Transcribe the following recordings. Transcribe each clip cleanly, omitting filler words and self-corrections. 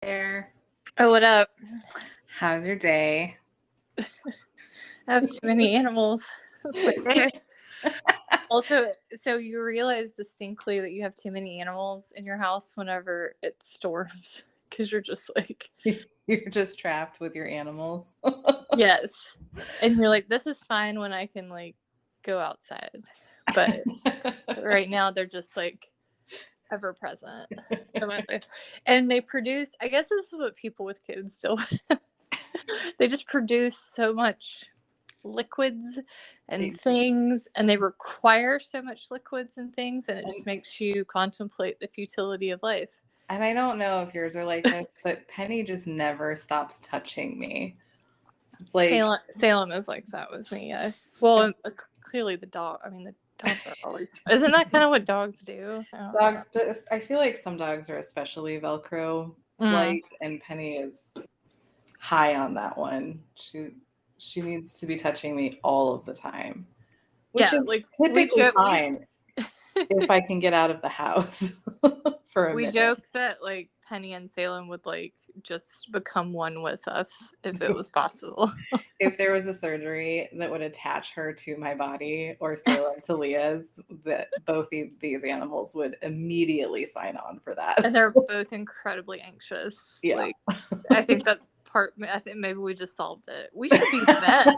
there. Oh, what up? How's your day? I have too many animals. Also, so you realize distinctly that you have too many animals in your house whenever it storms because you're just like, You're just trapped with your animals. yes. And you're like, this is fine when I can like go outside. But right now they're just like ever present. And they produce, I guess this is what people with kids still they just produce so much liquids and things, and they require so much liquids and things, and it just makes you contemplate the futility of life. And I don't know if yours are like this, but Penny just never stops touching me. It's like Salem is like that with me. Well, clearly the dog. I mean, the dogs are always. Isn't that kind of what dogs do? Dogs, but I feel like some dogs are especially Velcro like, and Penny is high on that one. She needs to be touching me all of the time, which is like typically fine if I can get out of the house for a minute. We joke that like Penny and Salem would like just become one with us if it was possible. If there was a surgery that would attach her to my body or Salem to Leah's, that both these animals would immediately sign on for that. And they're both incredibly anxious. Yeah. Like, I think that's part. I think maybe we just solved it. We should be vets.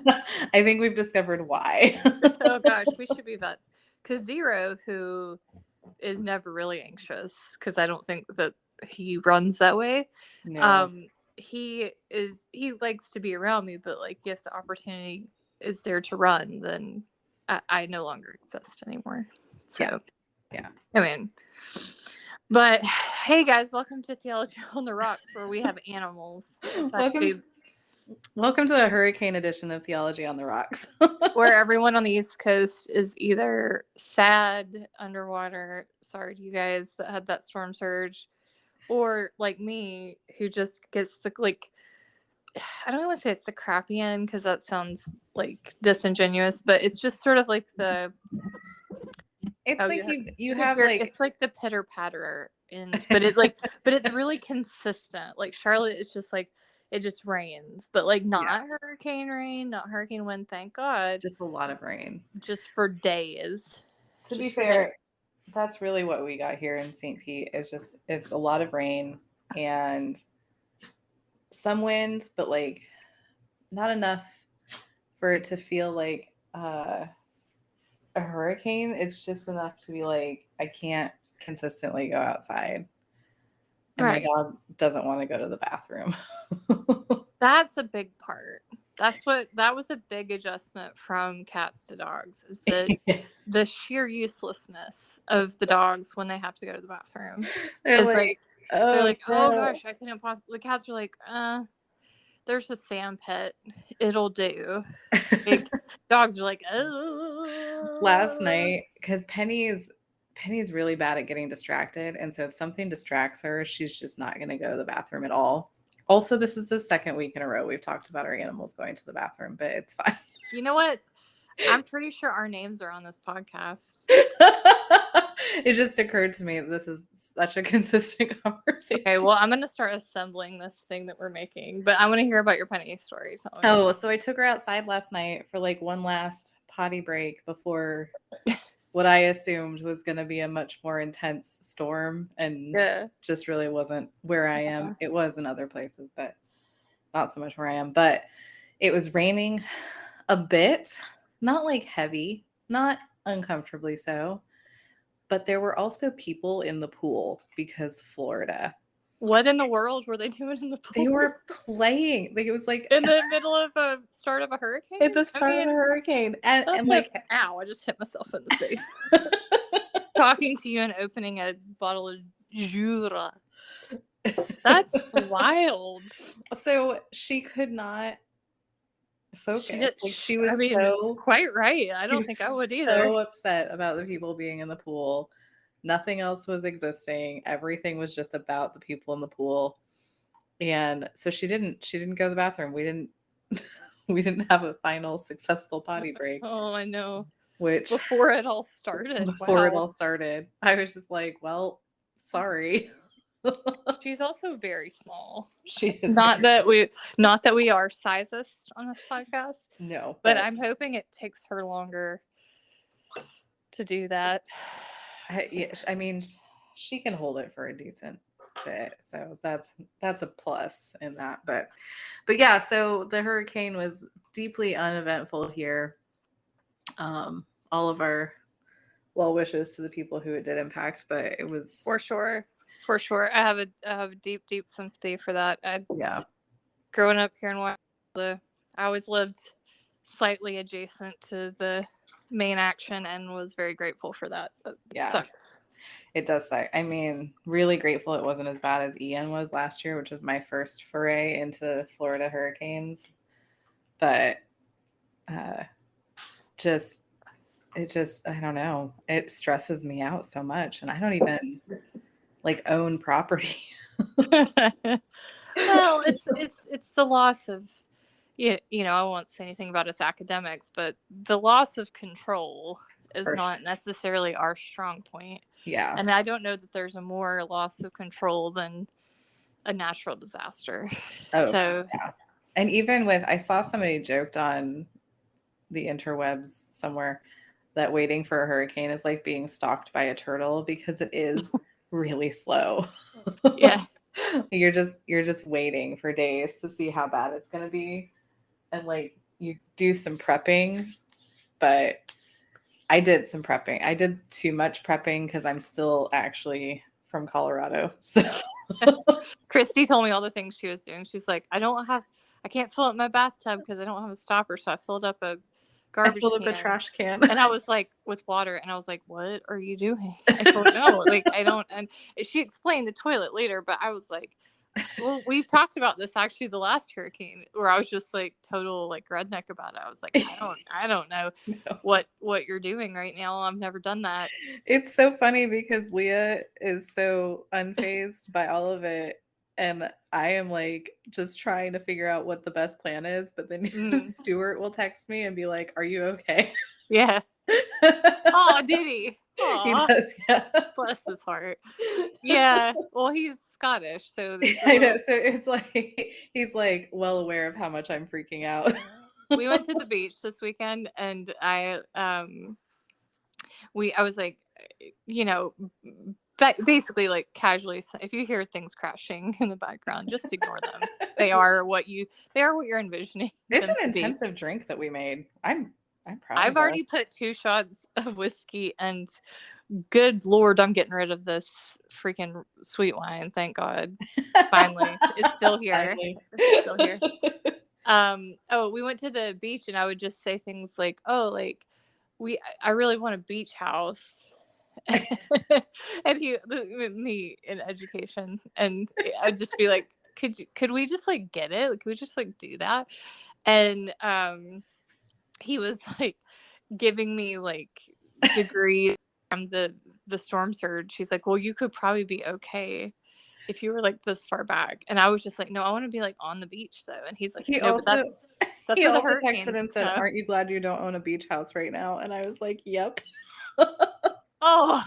I think we've discovered why. Oh gosh, we should be vets. Because Zero, who is never really anxious, because I don't think that he runs that way. No. He likes to be around me, but like if the opportunity is there to run, then I no longer exist anymore. So yeah. I mean, but hey guys, welcome to Theology on the Rocks, where we have animals. Welcome to the hurricane edition of Theology on the Rocks. Where everyone on the East Coast is either sad, underwater, sorry to you guys that had that storm surge, or like me, who just gets the, like, I don't want to say it's the crappy end because that sounds like disingenuous, but it's just sort of like the... It's like you have like... It's like the pitter patter end, but it's really consistent. Like Charlotte is just like, it just rains, but like not hurricane rain, not hurricane wind, thank God. Just a lot of rain. Just for days. To be fair, that's really what we got here in St. Pete. It's a lot of rain and some wind, but like not enough for it to feel like a hurricane. It's just enough to be like, I can't consistently go outside. And my dog doesn't want to go to the bathroom. That's a big part. That was a big adjustment from cats to dogs, is the sheer uselessness of the dogs when they have to go to the bathroom. They're like, oh gosh, I couldn't possibly. The cats are like, there's a sand pit, it'll do. Like, dogs are like, oh. Last night, because Penny's really bad at getting distracted, and so if something distracts her, she's just not going to go to the bathroom at all. Also, this is the second week in a row we've talked about our animals going to the bathroom, but it's fine. You know what? I'm pretty sure our names are on this podcast. It just occurred to me that this is such a consistent conversation. Okay, well, I'm going to start assembling this thing that we're making, but I want to hear about your Penny story. So I took her outside last night for like one last potty break before what I assumed was going to be a much more intense storm, and just really wasn't where I am. It was in other places, but not so much where I am. But it was raining a bit, not like heavy, not uncomfortably so, but there were also people in the pool because Florida. What in the world were they doing in the pool? They were playing. Like, it was like in the middle of a start of a hurricane? At the start of a hurricane. And like, ow, I just hit myself in the face. Talking to you and opening a bottle of Jura. That's wild. So she could not focus. She was so quite right. I don't think I would either. So upset about the people being in the pool. Nothing else was existing. Everything was just about the people in the pool. And so she didn't go to the bathroom. We didn't have a final successful potty break. Oh, I know. Which before it all started. It all started, I was just like, well, sorry. She's also very small. She is. Not that we are sizist on this podcast. No. But I'm hoping it takes her longer to do that. I mean, she can hold it for a decent bit, so that's a plus in that. But yeah, so the hurricane was deeply uneventful here. All of our well wishes to the people who it did impact, but it was for sure. I have a deep sympathy for that. Yeah. Growing up here in Washington, I always lived slightly adjacent to the main action and was very grateful for that. It sucks. It does suck. I mean, really grateful it wasn't as bad as Ian was last year, which was my first foray into Florida hurricanes. But I don't know. It stresses me out so much, and I don't even like own property. Well, it's the loss of, I won't say anything about its academics, but the loss of control is not necessarily our strong point. Yeah. And I don't know that there's a more loss of control than a natural disaster. Oh, so yeah. And even I saw somebody joked on the interwebs somewhere that waiting for a hurricane is like being stalked by a turtle, because it is really slow. Yeah. You're just waiting for days to see how bad it's going to be. And like you do some prepping, but I did some prepping. I did too much prepping because I'm still actually from Colorado. So Christy told me all the things she was doing. She's like, I can't fill up my bathtub because I don't have a stopper. So I filled up a garbage can. A trash can. And I was like, with water. And I was like, what are you doing? I don't know. Like, I don't. And she explained the toilet later, but I was like, well, we've talked about this actually the last hurricane, where I was just like total like redneck about it. I was like, I don't know what you're doing right now. I've never done that. It's so funny because Leah is so unfazed by all of it, and I am like just trying to figure out what the best plan is. But then Stuart will text me and be like, "Are you okay?" Yeah. Oh, did he? Aww. He does, yeah. Bless his heart. Yeah. Well, he's Scottish, so I know. So it's like he's like well aware of how much I'm freaking out. We went to the beach this weekend, and I was like, basically like casually, if you hear things crashing in the background, just ignore them. They are what you're envisioning. It's an intensive drink that we made. I'm proud. I've already put 2 shots of whiskey, and good Lord, I'm getting rid of this freaking sweet wine. Thank God. Finally. It's still here. It's still here. We went to the beach, and I would just say things like, I really want a beach house. And me in education, and I'd just be like, could we just like get it? Could we just like do that? And he was like giving me like degrees from the storm surge. She's like, well, you could probably be okay if you were like this far back. And I was just like, no, I want to be like on the beach though. And he's like, he no, also, but that's he also texted and said, aren't you glad you don't own a beach house right now? And I was like, yep. Oh,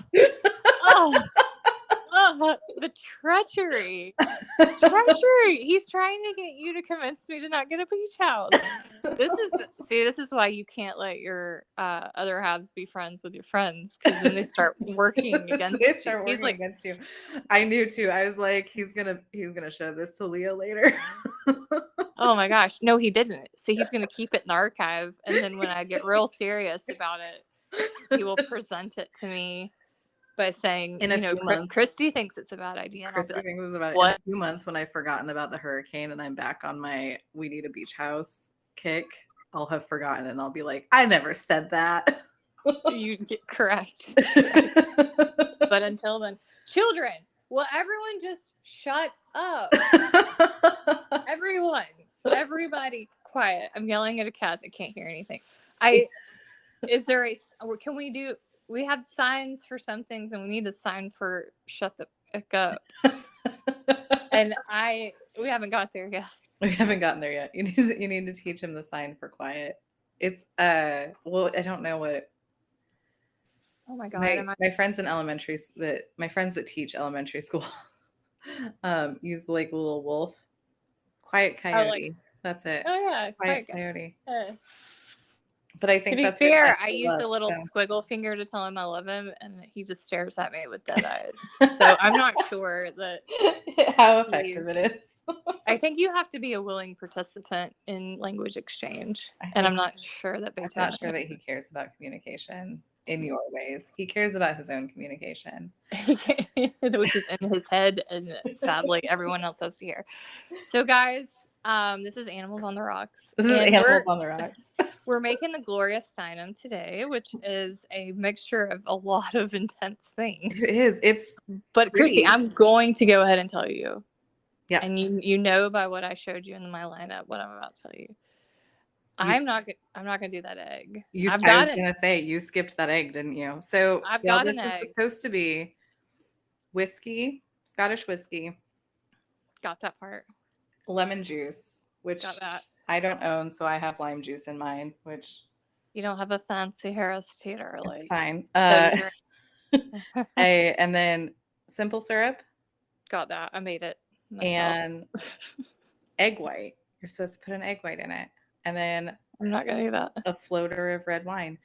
the treachery. He's trying to get you to convince me to not get a beach house. This is why you can't let your other halves be friends with your friends, because then they start working against you. They start working against you. I knew too. I was like, he's gonna show this to Leah later. Oh my gosh. No, he didn't. So he's gonna keep it in the archive, and then when I get real serious about it, he will present it to me by saying, in a few months, Christy thinks it's a bad idea. Christy thinks it's about it. In a few months, when I've forgotten about the hurricane and I'm back on my we need a beach house kick, I'll have forgotten, and I'll be like, I never said that. You get correct. But until then, children, will everyone just shut up? Everybody quiet. I'm yelling at a cat that can't hear anything. We have signs for some things, and we need a sign for shut the fuck up. And we haven't got there yet. We haven't gotten there yet. You need to teach him the sign for quiet. It's I don't know what. Oh my God. My friends in my friends that teach elementary school Use like a little wolf. Quiet coyote. That's it. Oh yeah, Quiet coyote. Yeah. But I think to be that's fair, I use a little squiggle finger to tell him I love him, and he just stares at me with dead eyes. So I'm not sure that how effective it is. I think you have to be a willing participant in language exchange, and I'm not sure that Beethoven. I'm not sure that he cares about communication in your ways. He cares about his own communication, which is in his head, and sadly, everyone else has to hear. So, guys. This is Animals on the Rocks. This is Animals on the Rocks. We're making the Gloria Steinem today, which is a mixture of a lot of intense things. It is. It's but pretty. Christy, I'm going to go ahead and tell you. Yeah. And you know by what I showed you in my lineup what I'm about to tell you. I'm not gonna do that egg. I was gonna say you skipped that egg, didn't you? So I've got this is supposed to be whiskey, Scottish whiskey. Got that part. Lemon juice, which I don't own, so I have lime juice in mine, which you don't have a fancy Harris Teeter. It's fine. And then simple syrup. Got that. I made it myself. And egg white. You're supposed to put an egg white in it. And then I'm not gonna do that. A floater of red wine.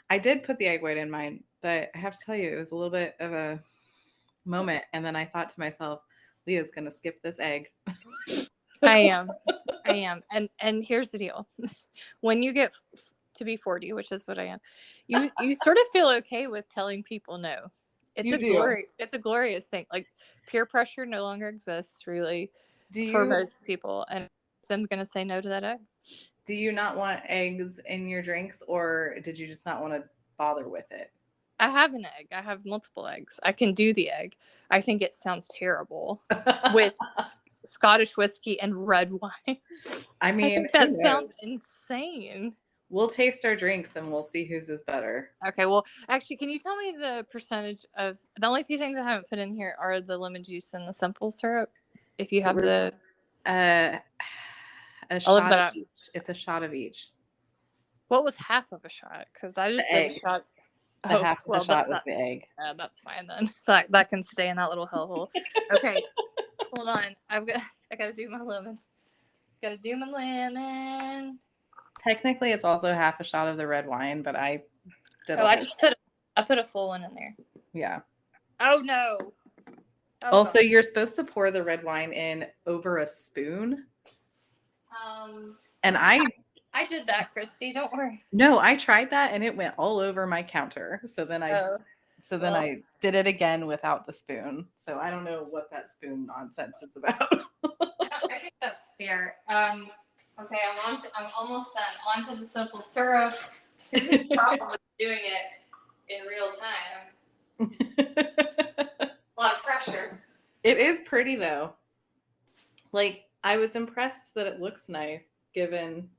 I did put the egg white in mine, but I have to tell you, it was a little bit of a moment. And then I thought to myself, Leah's gonna skip this egg. I am. And here's the deal. When you get to be 40, which is what I am, you sort of feel okay with telling people no. It's a glorious thing. Like peer pressure no longer exists really for most people. And so I'm going to say no to that egg. Do you not want eggs in your drinks, or did you just not want to bother with it? I have an egg. I have multiple eggs. I can do the egg. I think it sounds terrible with Scottish whiskey and red wine. I mean, that sounds insane. We'll taste our drinks and we'll see whose is better. Okay, well, actually, can you tell me the percentage of the only two things I haven't put in here are the lemon juice and the simple syrup? If you have a shot of each. It's a shot of each. What was half of a shot? Because I just did a shot. Half of the shot was the egg. That's fine then. That can stay in that little hellhole. Okay. Hold on. I gotta do my lemon. Gotta do my lemon. Technically, it's also half a shot of the red wine, but I did. I put a full one in there. Yeah. Oh no. Also, you're supposed to pour the red wine in over a spoon. And I did that, Christy. Don't worry. No, I tried that and it went all over my counter. So then I did it again without the spoon. So I don't know what that spoon nonsense is about. I think that's fair. Okay, I'm almost done. On to the simple syrup. Susan's probably doing it in real time. A lot of pressure. It is pretty though. Like, I was impressed that it looks nice given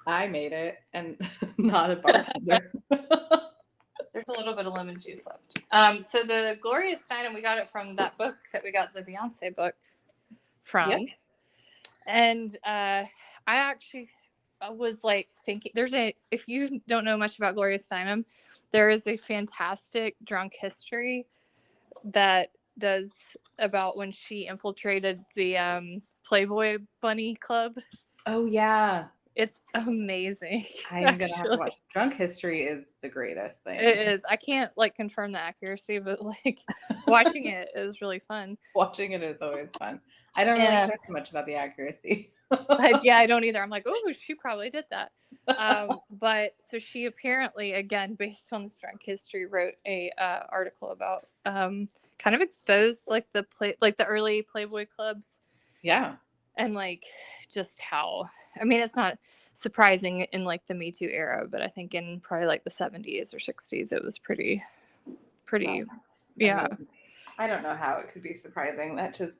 I made it and not a bartender. There's a little bit of lemon juice left. So the Gloria Steinem, we got it from that book that we got the Beyonce book from. Yep. And I actually was like thinking, if you don't know much about Gloria Steinem, there is a fantastic drunk history that does about when she infiltrated the Playboy Bunny Club. Oh yeah. It's amazing. I'm going to have to watch. Drunk history is the greatest thing. It is. I can't confirm the accuracy, but watching it is really fun. Watching it is always fun. I don't really care so much about the accuracy. I don't either. I'm like, oh, she probably did that. But so she apparently, again, based on this drunk history, wrote a article about kind of exposed the early Playboy clubs. Yeah. And just how, I mean, it's not surprising in the Me Too era, but I think in probably the 70s or 60s, it was pretty, yeah. I mean, I don't know how it could be surprising. That just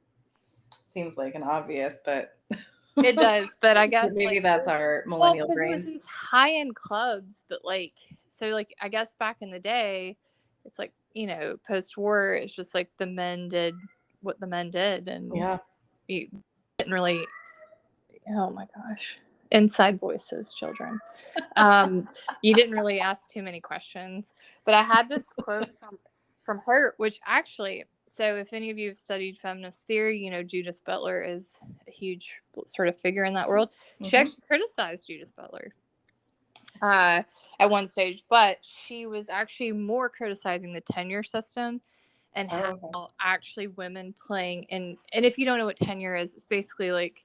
seems like an obvious, but it does. But I guess maybe that's our millennial brains. It was these high-end clubs, but I guess back in the day, it's post-war, it's just the men did what the men did, and you didn't really. Oh my gosh. Inside voices, children. You didn't really ask too many questions. But I had this quote from her, which actually So if any of you have studied feminist theory, you know Judith Butler is a huge sort of figure in that world. She actually criticized Judith Butler at one stage, but she was actually more criticizing the tenure system and how actually women playing and if you don't know what tenure is, it's basically like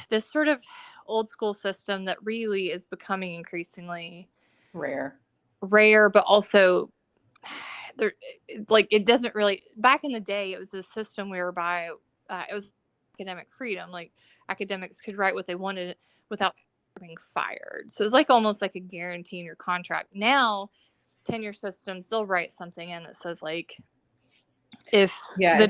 this sort of old school system that really is becoming increasingly rare, but also there, like it doesn't really. Back in the day, it was a system whereby it was academic freedom. Like academics could write what they wanted without being fired. So it's like almost like a guarantee in your contract. Now, tenure systems, they'll write something in that says like, if the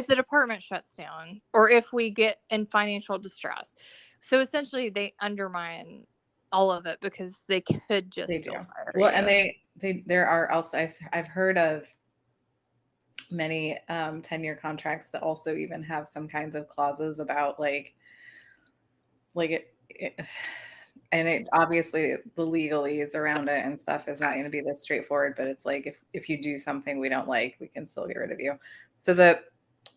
department shuts down or if we get in financial distress. So essentially they undermine all of it because they could just fire well, you. and there are also I've heard of many tenure contracts that also even have some kinds of clauses about like it and it obviously the legalese around it and stuff is not going to be this straightforward, but it's like if you do something we don't like, we can still get rid of you. So the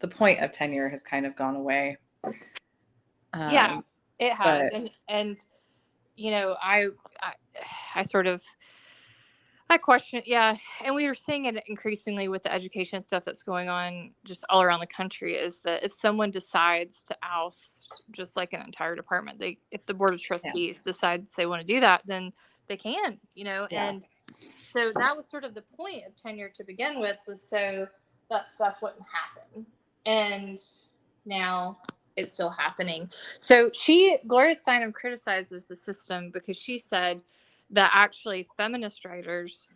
point of tenure has kind of gone away. Yeah, it has. And you know, I sort of I question it. Yeah. And we are seeing it increasingly with the education stuff that's going on just all around the country, is that if someone decides to oust just like an entire department, if the board of trustees decides they want to do that, then they can, you know. And so that was sort of the point of tenure to begin with, was so that stuff wouldn't happen. And now it's still happening. So Gloria Steinem criticizes the system because she said that actually feminist writers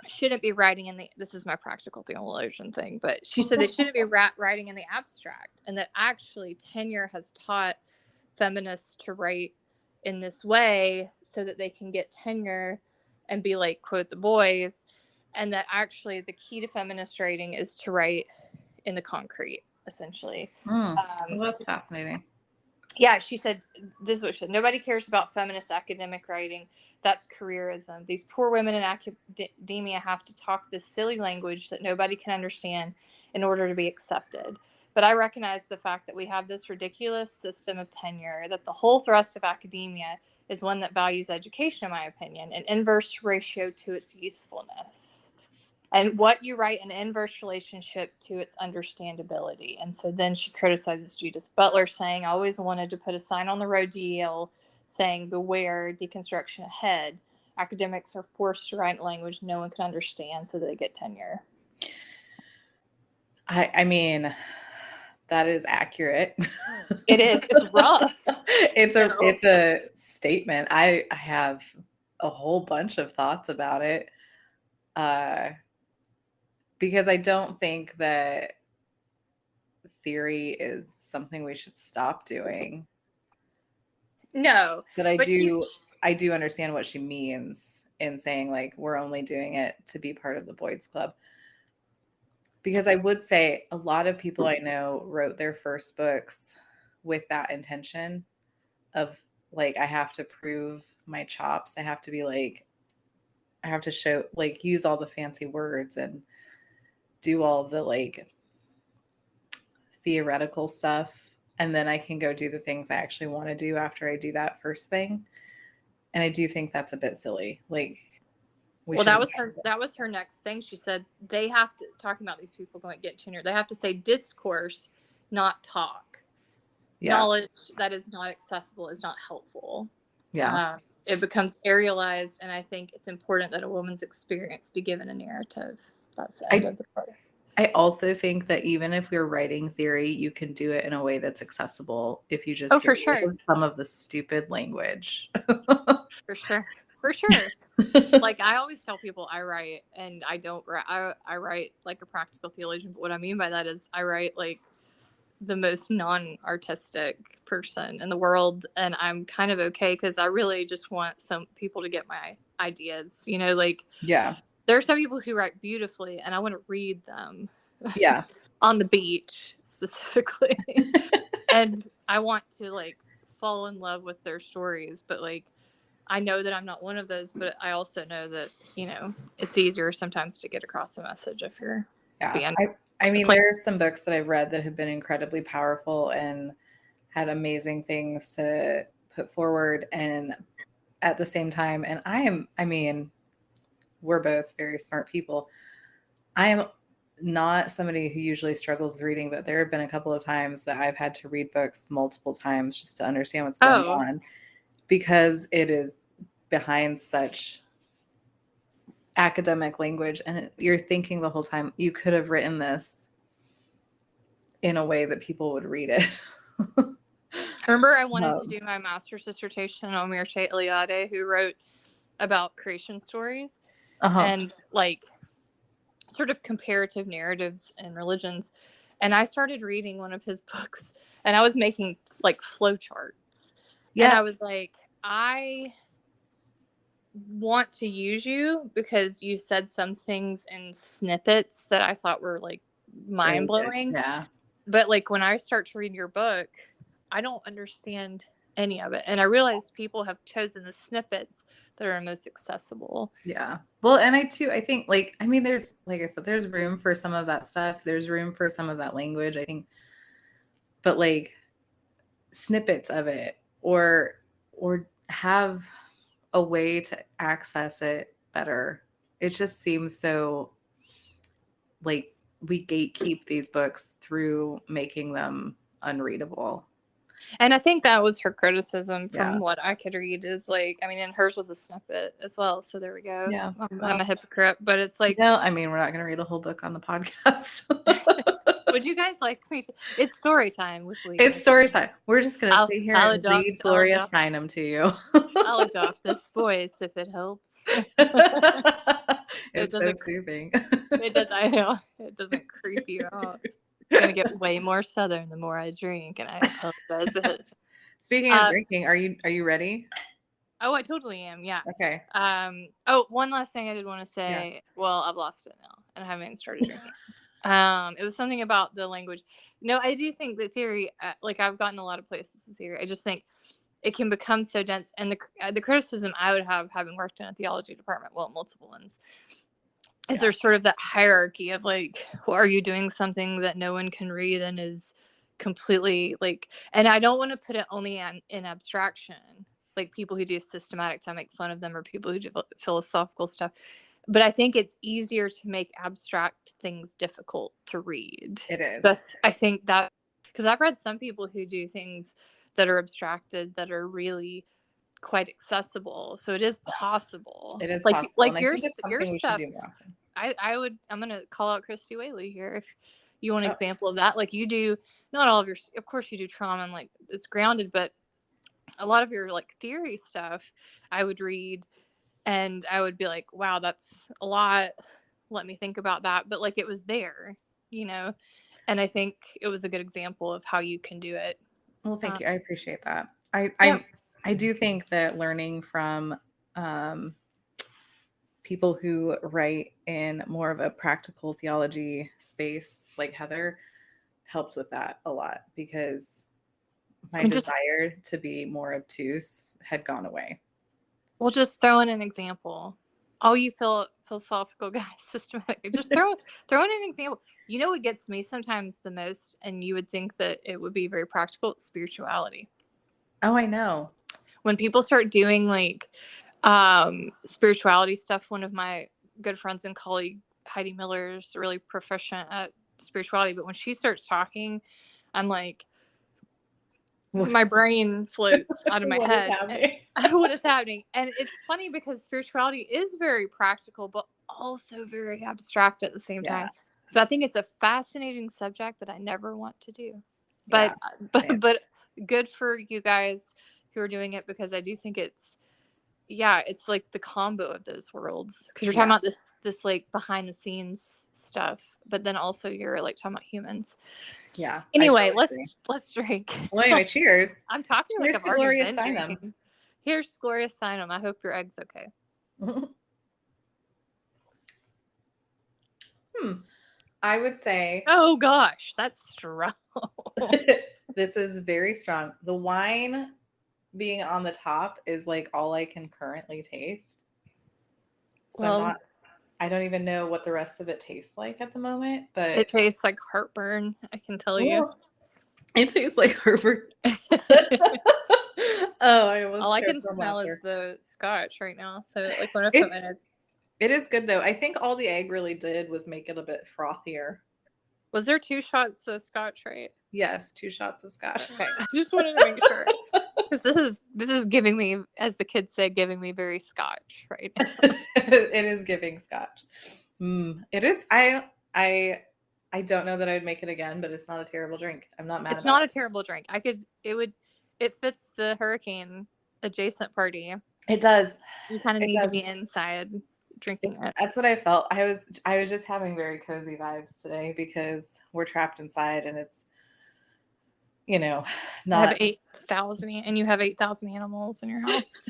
shouldn't be writing this is my practical theologian thing, but she said they shouldn't be writing in the abstract, and that actually tenure has taught feminists to write in this way so that they can get tenure and be like, quote, the boys, and that actually the key to feminist writing is to write in the concrete, essentially. Well, that's fascinating. Yeah, she said, this is what she said: nobody cares about feminist academic writing. That's careerism. These poor women in academia have to talk this silly language that nobody can understand in order to be accepted. But I recognize the fact that we have this ridiculous system of tenure, that the whole thrust of academia is one that values education, in my opinion, an inverse ratio to its usefulness. And what you write an inverse relationship to its understandability. And so then she criticizes Judith Butler, saying, I always wanted to put a sign on the road to Yale saying, beware, deconstruction ahead. Academics are forced to write language no one can understand so they get tenure. I mean, that is accurate. It is. It's rough. It's a statement. I have a whole bunch of thoughts about it. Because I don't think that theory is something we should stop doing. No. But I do understand what she means in saying like we're only doing it to be part of the Boyd's Club. Because I would say a lot of people I know wrote their first books with that intention of like, I have to prove my chops. I have to be like, I have to show, like, use all the fancy words and do all of the like theoretical stuff, and then I can go do the things I actually want to do after I do that first thing. And I do think that's a bit silly. Like, that was her next thing. She said they have to, talking about these people going to get tenure, they have to say discourse, not talk. Knowledge that is not accessible is not helpful. It becomes aerialized, and I think it's important that a woman's experience be given a narrative. That's the end of the part. I also think that even if we're writing theory, you can do it in a way that's accessible if you just for sure some of the stupid language. For sure. Like I always tell people I write, and I don't write. I write like a practical theologian, but what I mean by that is I write like the most non-artistic person in the world, and I'm kind of okay because I really just want some people to get my ideas, you know, like there are some people who write beautifully and I want to read them on the beach specifically and I want to like fall in love with their stories, but like I know that I'm not one of those, but I also know that, you know, it's easier sometimes to get across a message if you're being I mean, there are some books that I've read that have been incredibly powerful and had amazing things to put forward. And at the same time, and I mean, we're both very smart people. I am not somebody who usually struggles with reading, but there have been a couple of times that I've had to read books multiple times just to understand what's going on, because it is behind such academic language, and you're thinking the whole time, you could have written this in a way that people would read it. Remember, I wanted to do my master's dissertation on Mircea Eliade, who wrote about creation stories and like sort of comparative narratives in religions. And I started reading one of his books, and I was making like flowcharts. Yeah. And I was like, I want to use you because you said some things in snippets that I thought were like mind-blowing. Yeah. But like when I start to read your book, I don't understand any of it. And I realized people have chosen the snippets that are most accessible. Yeah. Well, and I think like, I mean, there's, like I said, there's room for some of that stuff. There's room for some of that language, I think. But like snippets of it or have a way to access it better. It just seems so like we gatekeep these books through making them unreadable. And I think that was her criticism from what I could read is like, I mean, and hers was a snippet as well. So there we go. Yeah. I'm a hypocrite, but it's like, no, I mean, we're not going to read a whole book on the podcast. Would you guys like me to? It's story time with Lee. It's story time. We're just going to sit here and read Gloria Steinem to you. I'll adopt this voice if it helps. It's so soothing. It does. I know. It doesn't creep you out. I'm going to get way more Southern the more I drink, and I apologize it. Speaking of drinking, are you ready? Oh, I totally am. Yeah. Okay. Oh, one last thing I did want to say. Yeah. Well, I've lost it now, and I haven't started drinking. It was something about the language. No, I do think the theory, like I've gotten a lot of places with theory. I just think it can become so dense. And the criticism I would have, having worked in a theology department, well, multiple ones, is there's sort of that hierarchy of like, well, are you doing something that no one can read and is completely like, and I don't want to put it only in abstraction, like people who do systematics, I make fun of them, or people who do philosophical stuff. But I think it's easier to make abstract things difficult to read. It is. So I think that, because I've read some people who do things that are abstracted that are really quite accessible. So it is possible. It is like, possible. Like your stuff. I'm going to call out Christy Whaley here. If you want an example of that, like you do, not all of your, of course you do trauma and like it's grounded, but a lot of your like theory stuff I would read and I would be like, wow, that's a lot. Let me think about that. But like it was there, you know, and I think it was a good example of how you can do it. Well, thank you. I appreciate that. I do think that learning from people who write in more of a practical theology space, like Heather, helps with that a lot, because my desire to be more obtuse had gone away. We'll just throw in an example. Oh, you philosophical guys, systematic. Just throw in an example. You know what gets me sometimes the most, and you would think that it would be very practical? Spirituality. Oh, I know. When people start doing like spirituality stuff, one of my good friends and colleague, Heidi Miller, is really proficient at spirituality. But when she starts talking, I'm like, my brain floats out of my head. What is happening? And it's funny because spirituality is very practical, but also very abstract at the same time. So I think it's a fascinating subject that I never want to do. But good for you guys who are doing it, because I do think it's like the combo of those worlds, because you're talking about this like behind the scenes stuff, but then also you're like talking about humans. Yeah. Anyway, let's drink. Well, anyway, cheers. I'm talking cheers like to Gloria Steinem. Here's Gloria Steinem. I hope your egg's okay. I would say. Oh gosh, that's strong. This is very strong. The wine being on the top is like all I can currently taste. So I don't even know what the rest of it tastes like at the moment, but it tastes like heartburn, I can tell you. It tastes like heartburn. All I can smell is the scotch right now. So like when I put my nose. It is good though. I think all the egg really did was make it a bit frothier. Was there 2 shots of scotch, right? Yes, 2 shots of scotch. Okay. I just wanted to make sure. Because this is giving me, as the kids say, giving me very scotch right now. It is giving scotch. It is. I don't know that I would make it again, but it's not a terrible drink. I'm not mad. It's not a terrible drink. It fits the hurricane adjacent party. It does. You kind of need to be inside drinking it. That's what I felt. I was just having very cozy vibes today because we're trapped inside and it's, not. I have 8,000 and you have 8,000 animals in your house.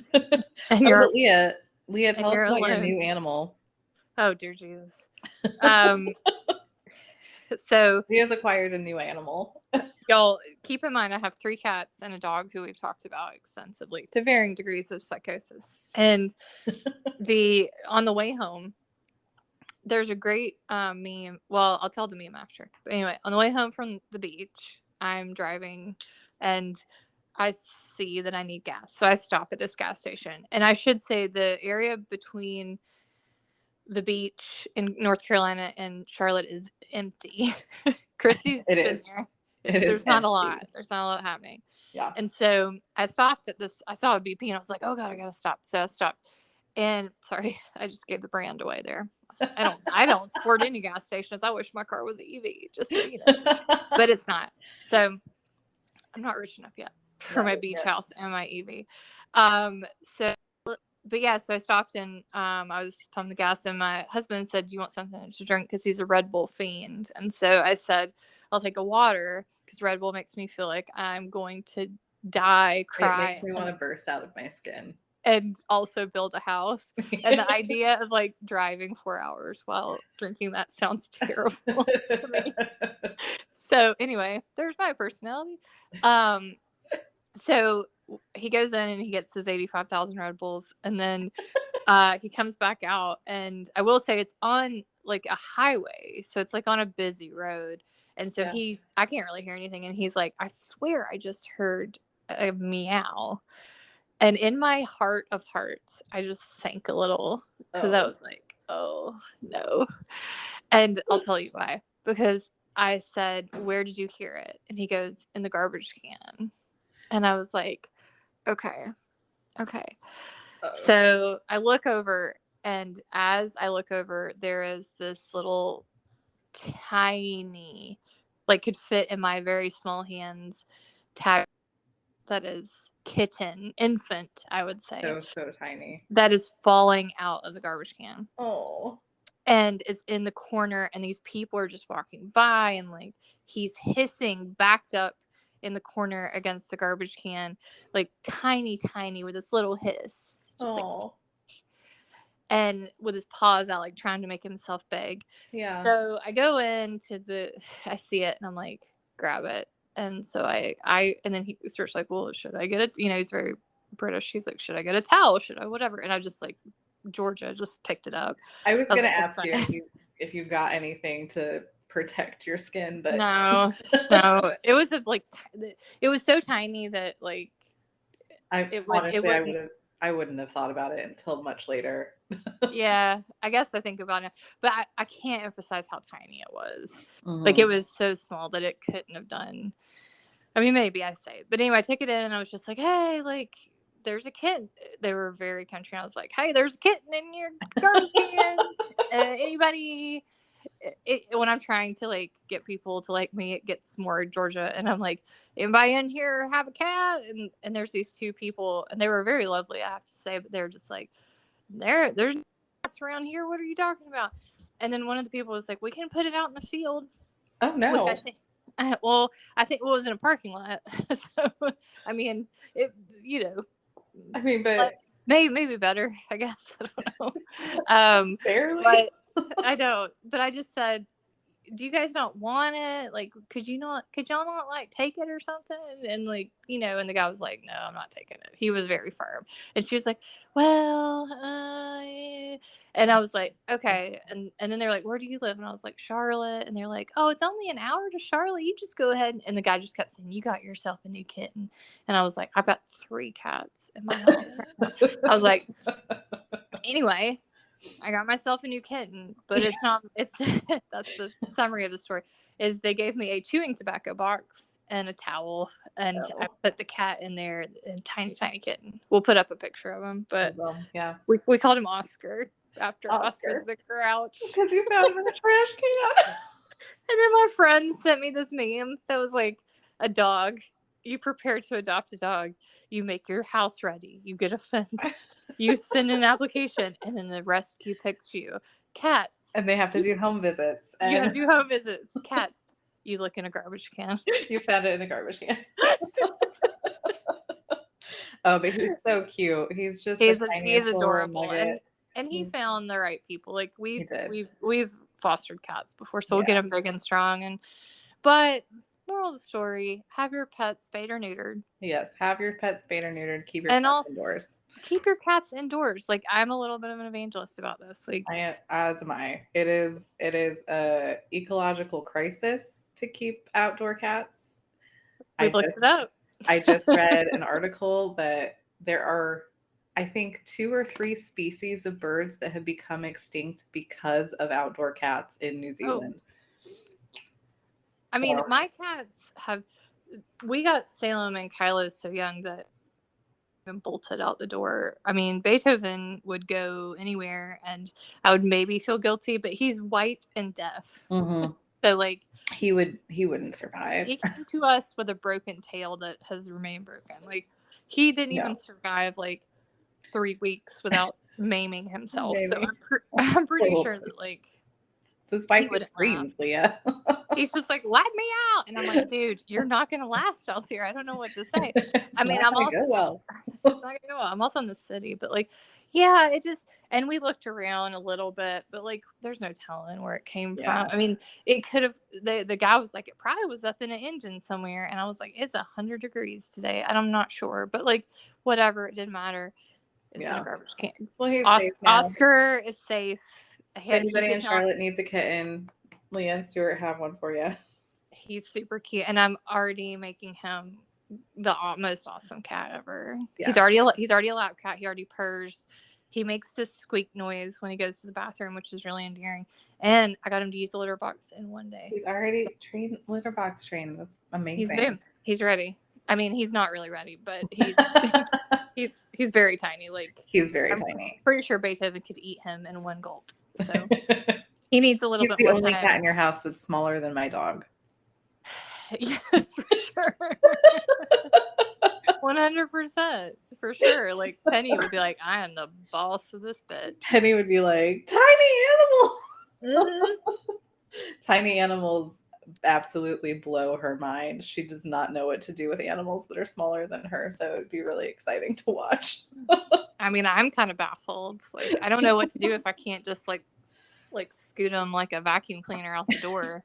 And you're Leah, tell us about your new animal. Oh dear Jesus. So Leah's acquired a new animal. Y'all keep in mind I have 3 cats and a dog who we've talked about extensively to varying degrees of psychosis. And on the way home, there's a great meme. Well, I'll tell the meme after. But anyway, on the way home from the beach, I'm driving and I see that I need gas. So I stop at this gas station. And I should say the area between the beach in North Carolina and Charlotte is empty. Christy's been there. There's not a lot. There's not a lot happening. Yeah. And so I stopped at this. I saw a BP and I was like, oh God, I got to stop. So I stopped. And sorry, I just gave the brand away there. I don't support any gas stations. I wish my car was an EV, just so you know. But it's not. So I'm not rich enough yet for my beach house and my EV. But yeah, so I stopped and I was pumping the gas and my husband said, do you want something to drink? Because he's a Red Bull fiend. And so I said, I'll take a water because Red Bull makes me feel like I'm going to die, cry. It makes me want to burst out of my skin. And also build a house. And the idea of like driving 4 hours while drinking that sounds terrible to me. So anyway, there's my personality. So he goes in and he gets his 85,000 Red Bulls. And then he comes back out. And I will say it's on like a highway. So it's like on a busy road. And so I can't really hear anything. And he's like, I swear I just heard a meow. And in my heart of hearts, I just sank a little because I was like, oh, no. And I'll tell you why. Because I said, where did you hear it? And he goes, in the garbage can. And I was like, okay. So I look over, and as I look over, there is this little tiny, like could fit in my very small hands, tag that is infant, I would say. So tiny. That is falling out of the garbage can. Oh. And it's in the corner, and these people are just walking by, and like he's hissing backed up in the corner against the garbage can, like tiny with this little hiss. Just like, and with his paws out, like trying to make himself big. Yeah. So I go into I see it, and I'm like, grab it. And so I and then he starts like, well, should I get it? He's very British. He's like, should I get a towel? Should I whatever? And I just like, Georgia just picked it up. I was going to ask you if you got anything to protect your skin, but no. It was it was so tiny that like, I wouldn't have thought about it until much later. Yeah, I guess I think about it, but I can't emphasize how tiny it was. Mm-hmm. Like it was so small that it couldn't have done. I mean, maybe I say, but anyway, I took it in and I was just like, hey, like there's a kitten. They were very country. I was like, hey, there's a kitten in your garbage can. Anybody? When I'm trying to like get people to like me, it gets more Georgia, and I'm like, anybody in here have a cat? And there's these 2 people, and they were very lovely, I have to say, but they're just like, there's cats around here. What are you talking about? And then one of the people was like, we can put it out in the field. Oh no. I think it was in a parking lot. So I mean, but maybe better, I guess. I don't know. Barely. But I don't. But I just said, do you guys not want it? Like, could y'all not like take it or something? And like, you know, and the guy was like, no, I'm not taking it. He was very firm. And she was like, well, yeah. And I was like, okay. And then they're like, where do you live? And I was like, Charlotte. And they're like, oh, it's only an hour to Charlotte. You just go ahead. And the guy just kept saying, you got yourself a new kitten. And I was like, I've got 3 cats in my house right now. I was like, anyway, I got myself a new kitten, but it's not, it's, that's the summary of the story, is they gave me a chewing tobacco box and a towel, and I put the cat in there, a tiny, tiny kitten. We'll put up a picture of him, but yeah, we called him Oscar after Oscar the Grouch. Because you found him in a trash can. And then my friend sent me this meme that was like, a dog, you prepare to adopt a dog, you make your house ready, you get a fence, you send an application, and then the rescue picks you. Cats. And they have to do home visits. You have to do home visits. Cats. You look in a garbage can. You found it in a garbage can. Oh, but he's so cute. He's just he's adorable. And he found the right people. Like we've fostered cats before, so we'll get them big and strong. But moral of the story, have your pets spayed or neutered. Yes, have your pets spayed or neutered. Keep your cats indoors. Keep your cats indoors. Like, I'm a little bit of an evangelist about this. Like, as am I. It is a ecological crisis to keep outdoor cats. We looked it up. I just read an article that there are, I think, 2 or 3 species of birds that have become extinct because of outdoor cats in New Zealand. I mean, my cats we got Salem and Kylo so young that even bolted out the door. I mean, Beethoven would go anywhere and I would maybe feel guilty, but he's white and deaf. Mm-hmm. So like he wouldn't survive. He came to us with a broken tail that has remained broken. Like he didn't even survive like 3 weeks without maiming himself. So I'm pretty sure that like this is why he screams, Leah. He's just like, let me out. And I'm like, dude, you're not going to last out there. I don't know what to say. I mean, I'm also, go well. It's not going to go well. I'm also in the city, but like, yeah, it just, and we looked around a little bit, but like, there's no telling where it came from. I mean, it could have, the guy was like, it probably was up in an engine somewhere. And I was like, it's 100 degrees today. And I'm not sure, but like, whatever, it didn't matter. It's in a garbage can. Well, he's safe now. Oscar is safe. If anybody in Charlotte needs a kitten, Leah and Stuart have one for you. He's super cute, and I'm already making him the most awesome cat ever. Yeah. He's already a lap cat. He already purrs. He makes this squeak noise when he goes to the bathroom, which is really endearing. And I got him to use the litter box in one day. He's already litter box trained. That's amazing. He's ready. I mean, he's not really ready, but he's he's very tiny. Like he's very tiny. Pretty sure Beethoven could eat him in one gulp. So he needs a little bit more time. He's the only cat in your house that's smaller than my dog. Yeah, for sure. 100%. For sure. Like Penny would be like, I am the boss of this bitch. Penny would be like, tiny animal. Mm-hmm. Tiny animals absolutely blow her mind. She does not know what to do with animals that are smaller than her. So it would be really exciting to watch. I mean, I'm kind of baffled. Like, I don't know what to do if I can't just like scoot him like a vacuum cleaner out the door.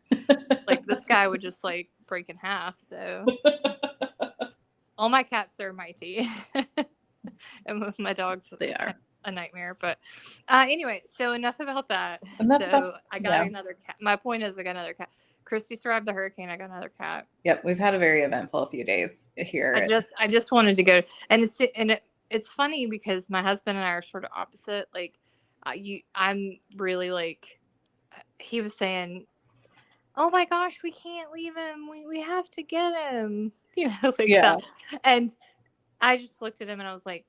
Like this guy would just like break in half. So all my cats are mighty, and with my dogs, they are a nightmare. But anyway, so enough about that. I got another cat. My point is, I got another cat. Christy survived the hurricane. I got another cat. Yep, we've had a very eventful few days here. I just wanted to go, and it's funny because my husband and I are sort of opposite. Like, I'm really like, he was saying, "Oh my gosh, we can't leave him. We have to get him." You know, like that. And I just looked at him and I was like,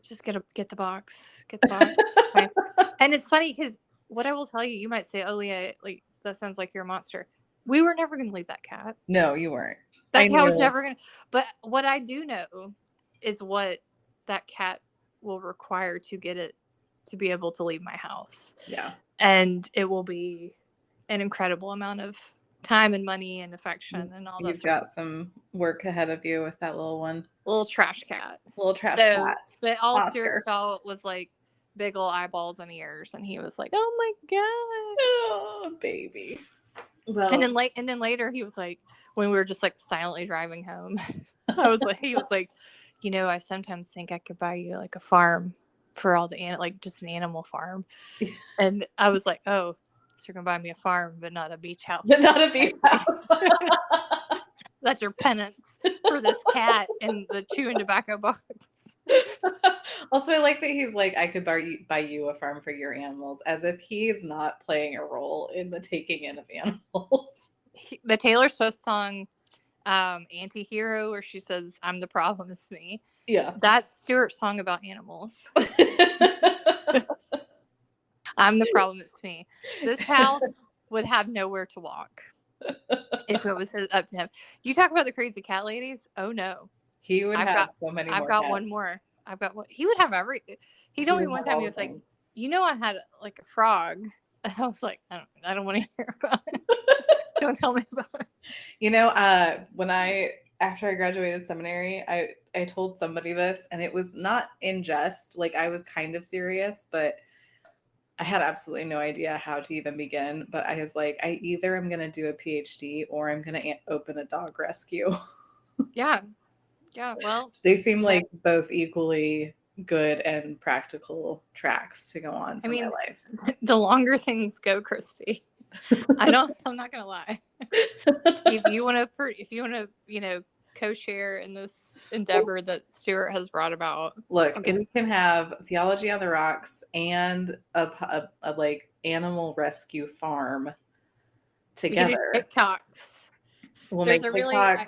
"Just get the box. Get the box." Okay. And it's funny because what I will tell you, you might say, "Oh, Leah, like that sounds like you're a monster." We were never going to leave that cat. No, you weren't. That cat was never going to. But what I do know is what that cat will require to get it to be able to leave my house. Yeah. And it will be an incredible amount of time and money and affection and all that. You've got some work ahead of you with that little one. Little trash cat. But all Stuart saw was like big ol' eyeballs and ears, and he was like, "Oh my gosh, oh baby." Well, and then later he was like, when we were just like silently driving home, he was like, I sometimes think I could buy you like a farm for all the like just an animal farm, and I was like, oh, so you're gonna buy me a farm, but not a beach house. But not a beach house. That's your penance for this cat and the chewing tobacco box. Also, I like that he's like, I could buy you a farm for your animals, as if he is not playing a role in the taking in of animals. The Taylor Swift song, Anti-Hero, where she says, "I'm the problem, it's me." Yeah. That's Stuart's song about animals. I'm the problem, it's me. This house would have nowhere to walk if it was up to him. You talk about the crazy cat ladies? Oh no. He would have so many more. I've got one more. I've got one. He would have everything. He told me one time, he was like, I had like a frog. And I was like, I don't want to hear about it. Don't tell me about it. When after I graduated seminary, I told somebody this, and it was not in jest, like I was kind of serious, but I had absolutely no idea how to even begin. But I was like, I either am going to do a PhD or I'm going to open a dog rescue. Yeah. Yeah. Well, they seem like both equally good and practical tracks to go on for my life. The longer things go, Christy, I'm not going to lie. If you want to, co-share in this endeavor that Stuart has brought about. Look, we can have Theology on the Rocks and a like animal rescue farm together. TikToks. We'll make TikToks.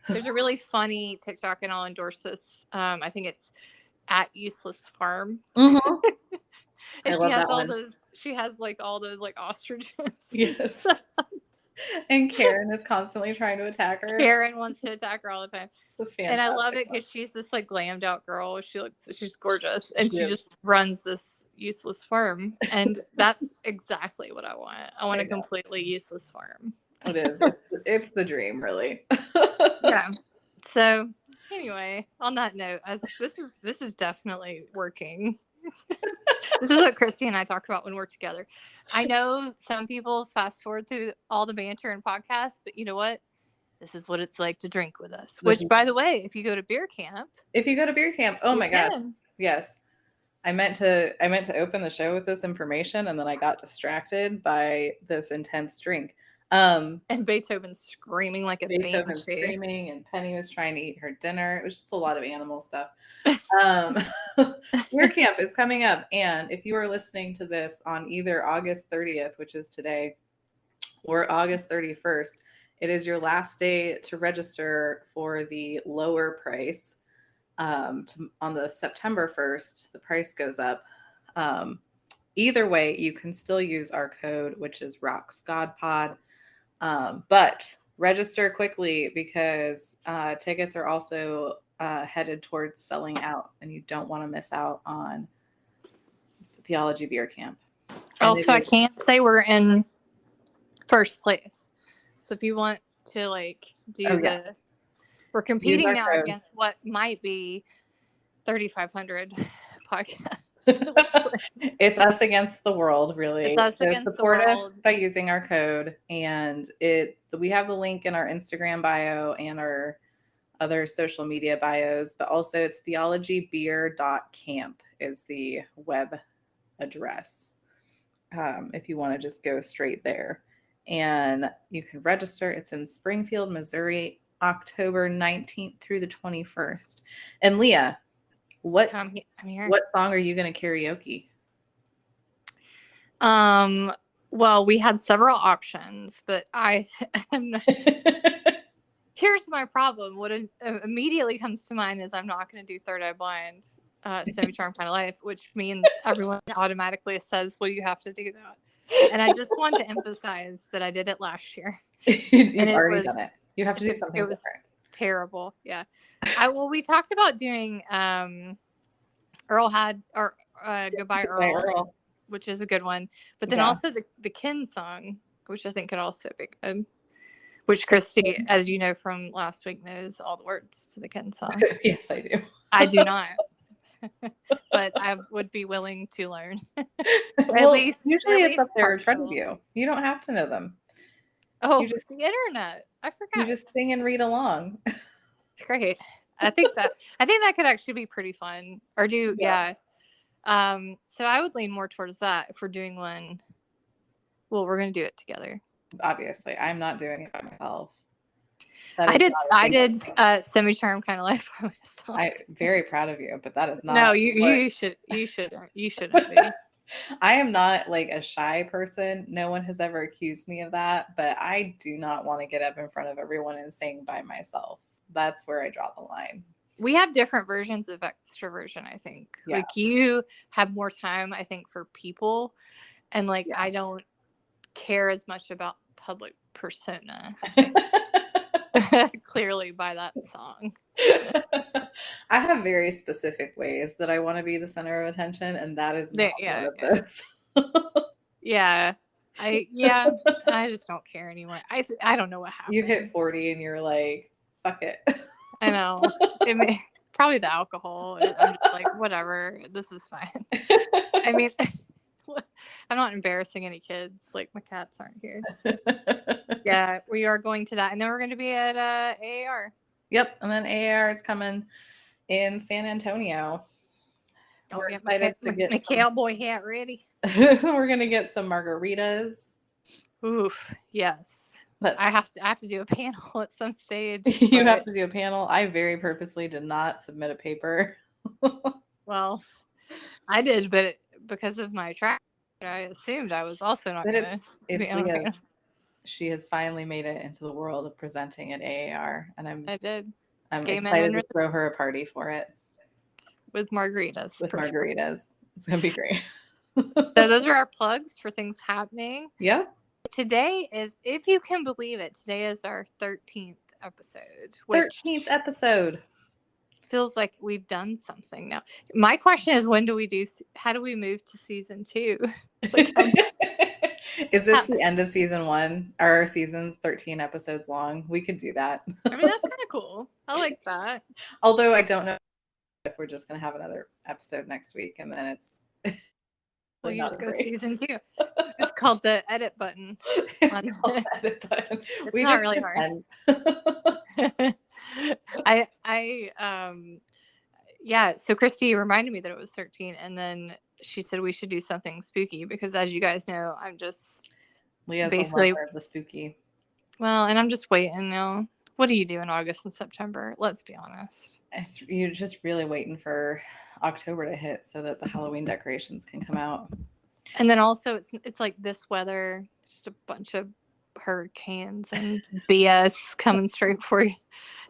There's a really funny TikTok, and I'll endorse this. I think it's at Useless Farm. Mm-hmm. And she has all those. She has like all those like ostriches. Yes. And Karen is constantly trying to attack her. Karen wants to attack her all the time. And I love it because she's this like glammed out girl. She's gorgeous, and she just runs this useless farm, and that's exactly what I want. I want a completely useless farm. It is. It's the dream, really. Yeah. So anyway, on that note, this is definitely working. This is what Christy and I talk about when we're together. I know some people fast forward through all the banter and podcasts, but you know what? This is what it's like to drink with us. Which, by the way, if you go to beer camp, oh my God, yes. I meant to open the show with this information, and then I got distracted by this intense drink. And Beethoven screaming like a Beethoven screaming, and Penny was trying to eat her dinner. It was just a lot of animal stuff. Beer camp is coming up, and if you are listening to this on either August 30th, which is today, or August 31st, it is your last day to register for the lower price. On the September 1st, the price goes up. Either way, you can still use our code, which is RocksGodPod. But register quickly because tickets are also headed towards selling out, and you don't want to miss out on Theology Beer Camp. Also, I can't say we're in first place. So if you want to we're competing now against what might be 3,500 podcasts. It's us against the world, really. It's us against the world. Support us by using our code, and we have the link in our Instagram bio and our other social media bios, but also it's theologybeer.camp is the web address. If you want to just go straight there, and you can register. It's in Springfield, Missouri, October 19th through the 21st. And Leah, what song are you going to karaoke? Well, we had several options, but here's my problem. What immediately comes to mind is I'm not going to do Third Eye Blind, Semi-Charmed Kind of Life, which means everyone automatically says, well, you have to do that. And I just want to emphasize that I did it last year. You've already done it. You have to do something different. Terrible. Yeah. We talked about doing Earl had or Goodbye Earl, which is a good one. But then also the Ken song, which I think could also be good. Which Christy, as you know from last week, knows all the words to the Ken song. Yes, I do. I do not. but I would be willing to learn. Well, at least usually it's up there in front of you. You don't have to know them. Oh, just the internet. I forgot. You just sing and read along. Great. I think that could actually be pretty fun. Or yeah. So I would lean more towards that if we're doing one. Well, we're going to do it together. Obviously, I'm not doing it by myself. I did Semi-Charm Kind of Life by myself. I'm very proud of you, but that is not. No, you shouldn't be. I am not like a shy person. No one has ever accused me of that, but I do not want to get up in front of everyone and sing by myself. That's where I draw the line. We have different versions of extroversion, I think. Yeah. Like you have more time, I think, for people. And like I don't care as much about public persona. Clearly by that song. I have very specific ways that I want to be the center of attention, and that is not one of those. Yeah. I just don't care anymore. I don't know what happened. You hit 40 and you're like, fuck it. I know. Probably the alcohol. I'm just like, whatever. This is fine. I mean, I'm not embarrassing any kids. Like my cats aren't here. So. Yeah, we are going to that, and then we're going to be at AAR. Yep, and then AAR is coming in San Antonio. We're excited to get my cowboy hat ready. We're gonna get some margaritas. Oof, yes. But I have to do a panel at some stage. You have to do a panel. I very purposely did not submit a paper. Well, I did, but because of my track, I assumed I was also not going to be on a panel. She has finally made it into the world of presenting at AAR, and I'm excited to throw her a party for it. With margaritas. It's going to be great. So those are our plugs for things happening. Yeah. Today is, if you can believe it, today is our 13th episode. 13th episode. Feels like we've done something now. My question is, how do we move to season 2? Is this the end of season 1? Are our seasons 13 episodes long? We could do that. I mean, that's kind of cool. I like that. Although I don't know if we're just going to have another episode next week and then it's... Well, you just go to season 2. It's called the edit button. It's called the edit button. It's not really hard. So Christy reminded me that it was 13, and then she said we should do something spooky because, as you guys know, I'm just Leah's basically a lover of the spooky. Well, and I'm just waiting now. What do you do in August and September? Let's be honest. You're just really waiting for October to hit so that the Halloween decorations can come out. And then also it's like this weather, just a bunch of hurricanes and BS coming straight for you.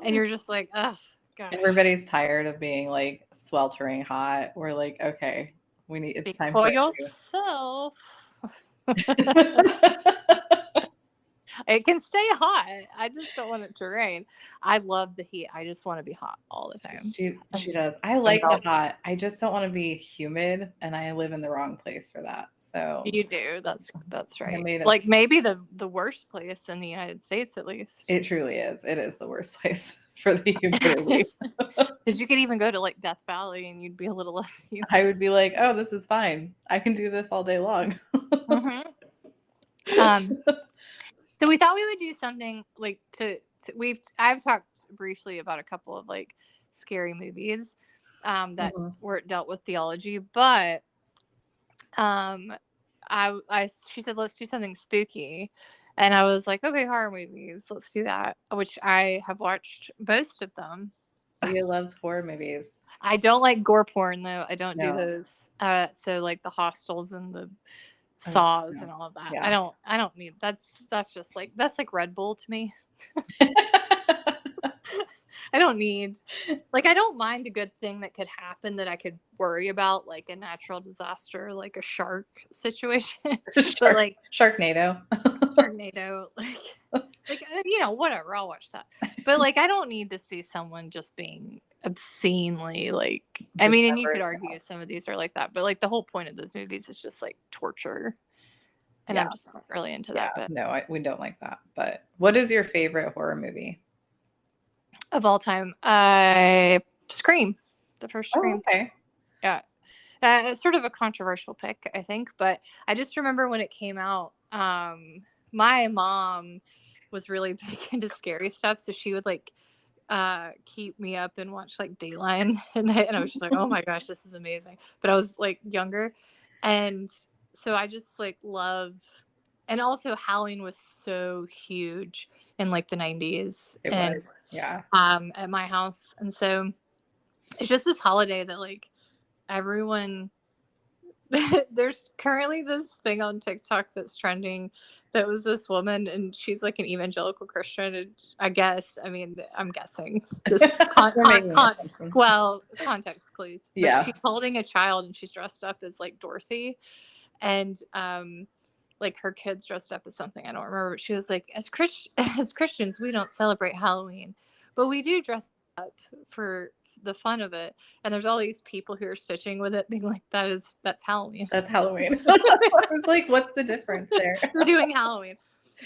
And you're just like, oh, gosh. Everybody's tired of being like sweltering hot. We're like, okay, it's time for yourself. It can stay hot. I just don't want it to rain. I love the heat. I just want to be hot all the time. She does. I like the hot. I just don't want to be humid, and I live in the wrong place for that. So you do. That's right. Like maybe the worst place in the United States, at least. It truly is. It is the worst place for the humidity. Because you could even go to like Death Valley, and you'd be a little less humid. I would be like, oh, this is fine. I can do this all day long. So we thought we would do something like I've talked briefly about a couple of like scary movies that were dealt with theology, but she said let's do something spooky, and I was like, okay, horror movies, let's do that, which I have watched most of them. Leah loves horror movies. I don't like gore porn though. I don't do those. So like the Hostels and the Saws and all of that. Yeah. I don't need that's just like Red Bull to me. I don't mind a good thing that could happen that I could worry about, like a natural disaster, like a shark situation. But like Sharknado, like whatever, I'll watch that. But like I don't need to see someone just being obscenely like, I mean, and you could argue some of these are like that, but like the whole point of those movies is just like torture, and I'm just not really into that. But no, we don't like that. But what is your favorite horror movie of all time? Scream, the first Scream. Okay. Yeah. It's sort of a controversial pick, I think, but I just remember when it came out, my mom was really big into scary stuff, so she would like keep me up and watch like Dayline at night, and I was just like, oh my gosh, this is amazing. But I was like younger, and so I just like love, and also Halloween was so huge in like the 90s at my house, and so it's just this holiday that like everyone there's currently this thing on TikTok that's trending that was this woman, and she's like an evangelical Christian, and I guess, I mean, I'm guessing this context clues. But she's holding a child and she's dressed up as like Dorothy, and like her kids dressed up as something I don't remember. But she was like, as Christians, we don't celebrate Halloween, but we do dress up for the fun of it. And there's all these people who are stitching with it, being like, that's Halloween. That's Halloween. I was like, what's the difference there? We're doing Halloween.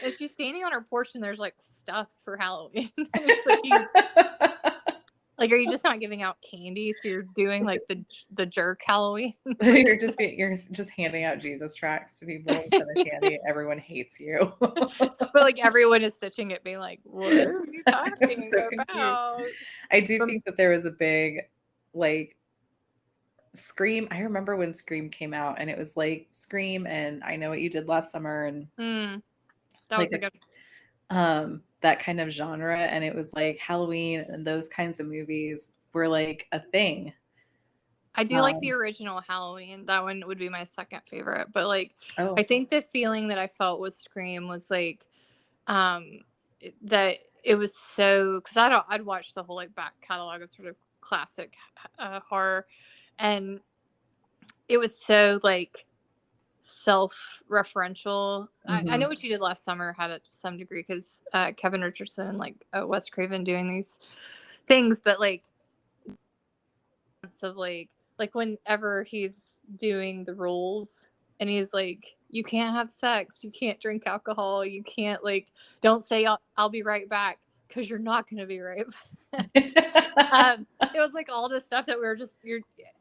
And she's standing on her porch, and there's like stuff for Halloween. It's like, are you just not giving out candy? So you're doing like the jerk Halloween? you're just handing out Jesus tracts to people for the candy. Everyone hates you. But like everyone is stitching it, being like, what are you talking about? I do think that there was a big like Scream. I remember when Scream came out, and it was like Scream and I Know What You Did Last Summer, and that was a good that kind of genre, and it was like Halloween and those kinds of movies were like a thing. I do like the original Halloween. That one would be my second favorite. But like, I think the feeling that I felt with Scream was like, that it was so, because I'd watch the whole like back catalog of sort of classic horror, and it was so like self-referential. I Know What You Did Last Summer had it to some degree because Kevin Richardson and like Wes Craven doing these things, but like of like whenever he's doing the rules and he's like, you can't have sex, you can't drink alcohol, you can't like, don't say I'll be right back, because you're not going to be right back. It was like all this stuff that we were just,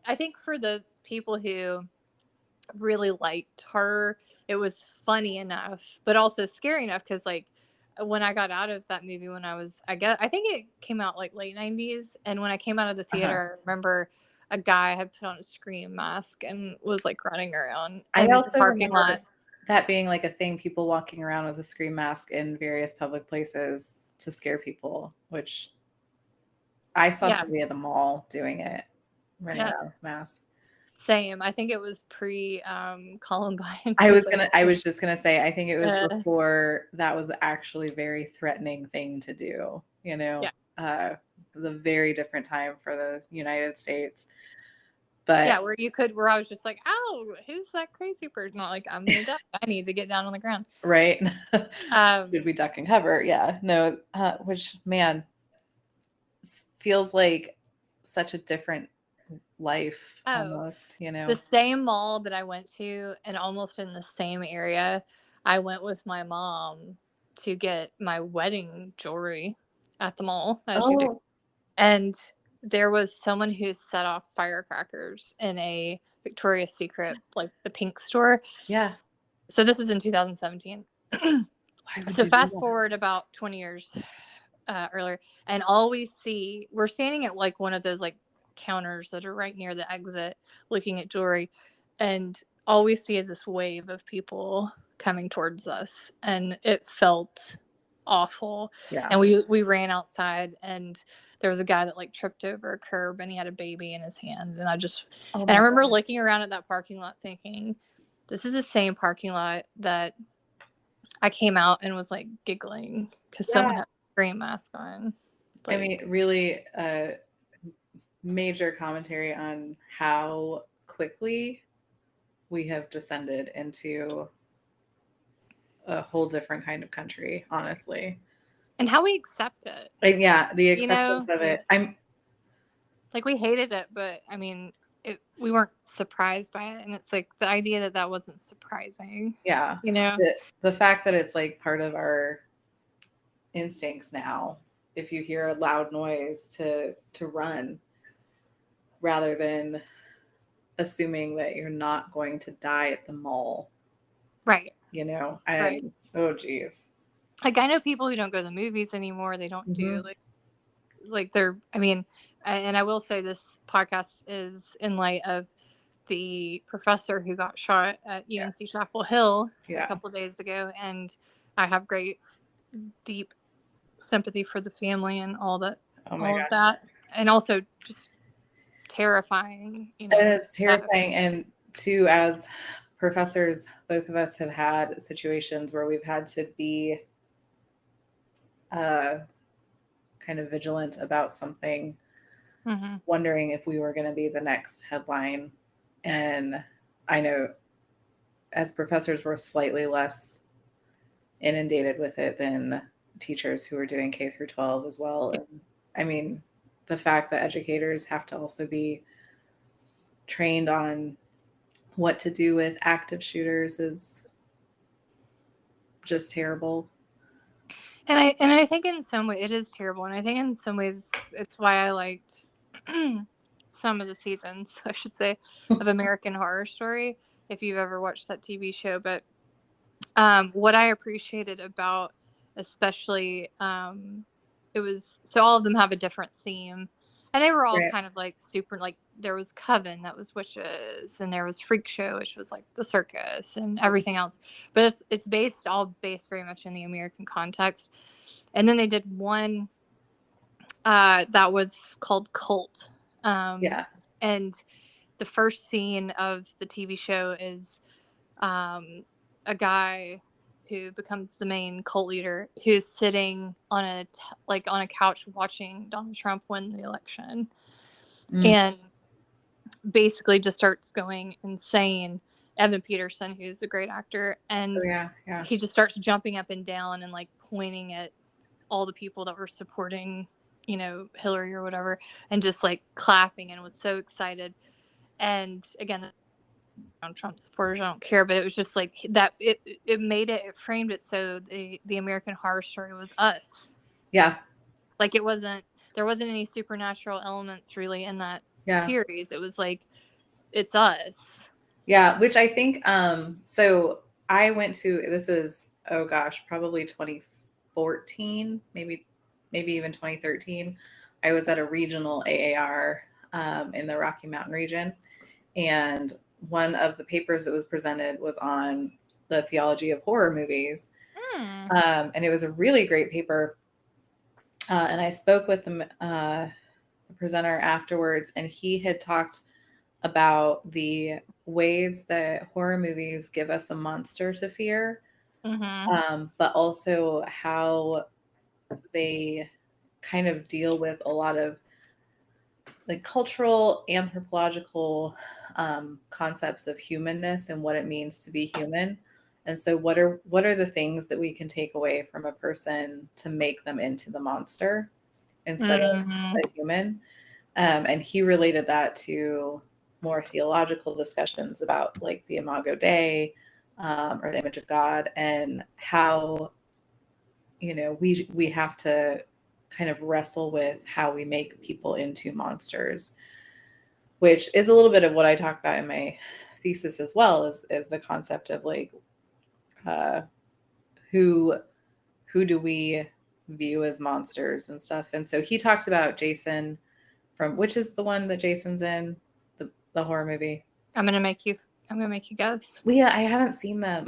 I think for those people who really liked horror, it was funny enough, but also scary enough, because like when I got out of that movie when I was, I think it came out like late 90s, and when I came out of the theater, I remember a guy had put on a Scream mask and was like running around. I also remember that being like a thing, people walking around with a Scream mask in various public places to scare people, which I saw somebody at the mall doing it, running around with a mask. Same. I think it was pre Columbine. I was just gonna say, I think it was before that was actually a very threatening thing to do, you know. The very different time for the United States. But where I was just like, oh, who's that crazy person? Not like, I'm gonna die. I need to get down on the ground. Right. Should we duck and cover? Yeah. No, which, man, feels like such a different life almost, you know. The same mall that I went to, and almost in the same area, I went with my mom to get my wedding jewelry at the mall, as you do. And there was someone who set off firecrackers in a Victoria's Secret, like the pink store. Yeah. So this was in 2017. So fast forward about 20 years earlier, and all we see, we're standing at like one of those like counters that are right near the exit looking at jewelry, and all we see is this wave of people coming towards us, and it felt awful. And we ran outside, and there was a guy that like tripped over a curb, and he had a baby in his hand, and I remember looking around at that parking lot thinking, this is the same parking lot that I came out and was like giggling because someone had a Scream mask on. Like, I mean, really major commentary on how quickly we have descended into a whole different kind of country, honestly. And how we accept it. And the acceptance of it. I'm like, we hated it, but I mean, we weren't surprised by it. And it's like the idea that wasn't surprising. Yeah. You know? The fact that it's like part of our instincts now, if you hear a loud noise to run rather than assuming that you're not going to die at the mall. Right. Right. Oh geez. Like, I know people who don't go to the movies anymore. They don't do like they're, I mean, and I will say this podcast is in light of the professor who got shot at UNC Chapel Hill a couple of days ago. And I have great, deep sympathy for the family and all that, of that. And also just terrifying. It's terrifying. And too, as professors, both of us have had situations where we've had to be kind of vigilant about something, wondering if we were going to be the next headline. And I know as professors, we're slightly less inundated with it than teachers who are doing K through 12 as well. And I mean, the fact that educators have to also be trained on what to do with active shooters is just terrible. And I think in some way it is terrible. And I think in some ways it's why I liked some of the seasons, I should say, of American Horror Story, if you've ever watched that TV show. But what I appreciated about, especially, it was, so all of them have a different theme. And they were all kind of like super, like there was Coven, that was witches, and there was Freak Show, which was like the circus and everything else. But it's all based very much in the American context. And then they did one that was called Cult. And the first scene of the TV show is a guy who becomes the main cult leader, who's sitting on a couch watching Donald Trump win the election, and basically just starts going insane. Evan Peterson, who's a great actor, and he just starts jumping up and down and like pointing at all the people that were supporting, Hillary or whatever, and just like clapping, and was so excited. And again, Trump supporters, I don't care, but it was just like that. It framed it so the American Horror Story was us. Yeah. Like there wasn't any supernatural elements really in that series. It was like, it's us. Yeah. Which I think, so I went to, this was, probably 2014, maybe even 2013. I was at a regional AAR in the Rocky Mountain region. And one of the papers that was presented was on the theology of horror movies. And it was a really great paper. And I spoke with the presenter afterwards, and he had talked about the ways that horror movies give us a monster to fear, but also how they kind of deal with a lot of like cultural, anthropological concepts of humanness and what it means to be human. And so what are the things that we can take away from a person to make them into the monster instead of a human? And he related that to more theological discussions about like the Imago Dei, or the image of God, and how, we have to kind of wrestle with how we make people into monsters, which is a little bit of what I talk about in my thesis as well, is the concept of like, who do we view as monsters and stuff. And so he talked about Jason which is the one that Jason's in, the horror movie. I'm gonna make you guess. Leah, I haven't seen them.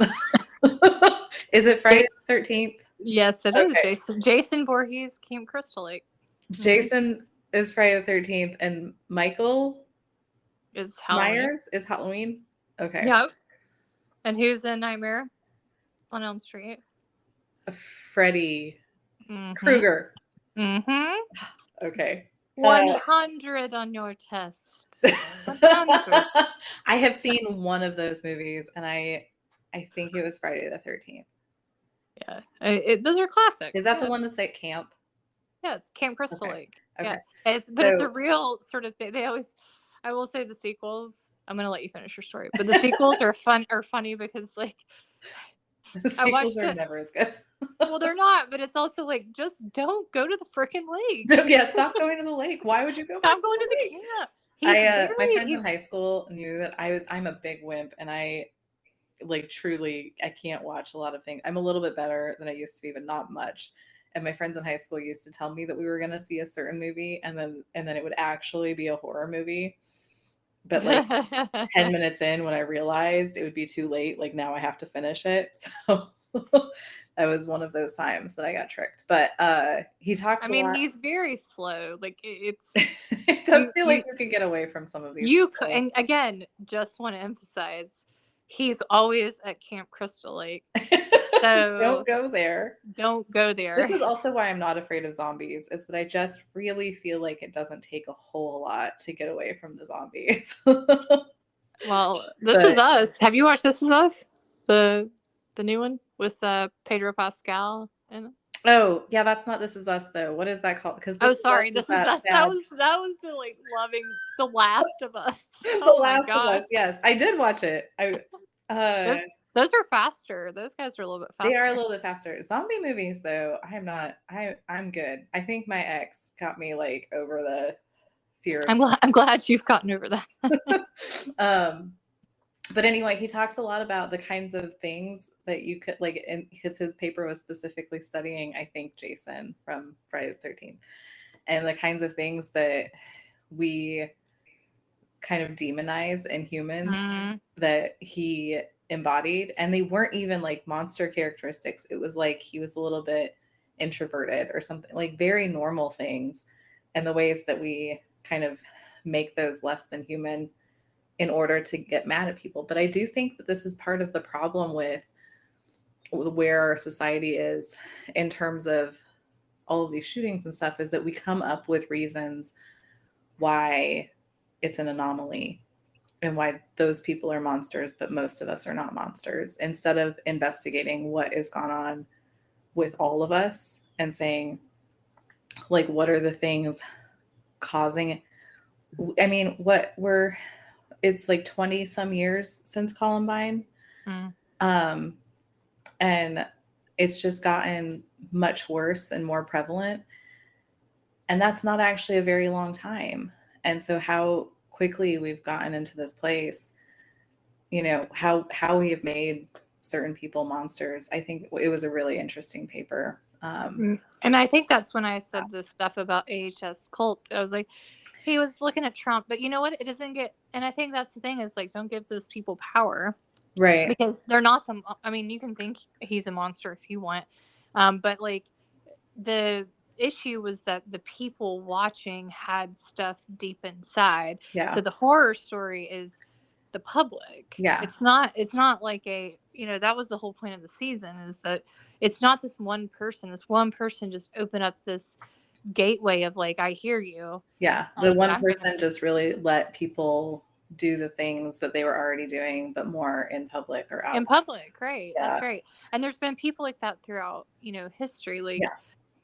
Is it Friday the 13th? Yes, it is. Jason Voorhees, Camp Crystal Lake. Jason is Friday the 13th, and Michael is Halloween. Myers is Halloween. Okay. Yep. And who's in Nightmare on Elm Street? Freddy Krueger. Okay. 100 on your test. I have seen one of those movies, and I think it was Friday the 13th. Yeah, those are classics. Is that the one that's at camp? Yeah, it's Camp Crystal Lake. Okay. Yeah, it's a real sort of thing. I will say the sequels. I'm gonna let you finish your story, but the sequels are funny because like the sequels are never as good. Well, they're not, but it's also like, just don't go to the frickin' lake. Yeah, stop going to the lake. Why would you go? Stop going to the camp. My friends in high school knew that I'm a big wimp, and I like truly I can't watch a lot of things. I'm a little bit better than I used to be, but not much. And my friends in high school used to tell me that we were going to see a certain movie, and then it would actually be a horror movie. But like 10 minutes in, when I realized it would be too late, like now I have to finish it. So that was one of those times that I got tricked. But he talks I mean, he's very slow. Like it's it does feel like you could get away from some of these. You could, and again, just want to emphasize, he's always at Camp Crystal Lake. So don't go there. Don't go there. This is also why I'm not afraid of zombies, is that I just really feel like it doesn't take a whole lot to get away from the zombies. Well, This Is Us. Have you watched This Is Us? The new one with Pedro Pascal in it? Oh, yeah, that's not This Is Us though. What is that called? Because This Is Us. That was the like loving The Last of Us. The Last of Us. Yes, I did watch it. Those are faster. Those guys are a little bit faster. They are a little bit faster. Zombie movies, though, I'm good. I think my ex got me like over the fear. I'm glad you've gotten over that. But anyway, he talked a lot about the kinds of things that you could like, because his paper was specifically studying, I think, Jason from Friday the 13th, and the kinds of things that we kind of demonize in humans that he embodied, and they weren't even like monster characteristics. It was like he was a little bit introverted or something, like very normal things, and the ways that we kind of make those less than human in order to get mad at people. But I do think that this is part of the problem with where our society is in terms of all of these shootings and stuff, is that we come up with reasons why it's an anomaly and why those people are monsters, but most of us are not monsters, instead of investigating what is going on with all of us and saying, like, what are the things causing it? I mean, it's like 20 some years since Columbine. And it's just gotten much worse and more prevalent. And that's not actually a very long time. And so how quickly we've gotten into this place, you know, how we have made certain people monsters. I think it was a really interesting paper. And I think that's when I said this stuff about AHS cult. I was like, he was looking at Trump, but you know what? It doesn't get, and I think that's the thing, is like, don't give those people power. Right. Because they're not them. I mean, you can think he's a monster if you want. But like, the issue was that the people watching had stuff deep inside. Yeah. So the horror story is the public. Yeah. It's not like that was the whole point of the season, is that it's not this one person. This one person just opened up this gateway of like, I hear you. Yeah. The one person just really let people do the things that they were already doing, but more in public or out. In public, right. Yeah. That's right. And there's been people like that throughout, history. Like,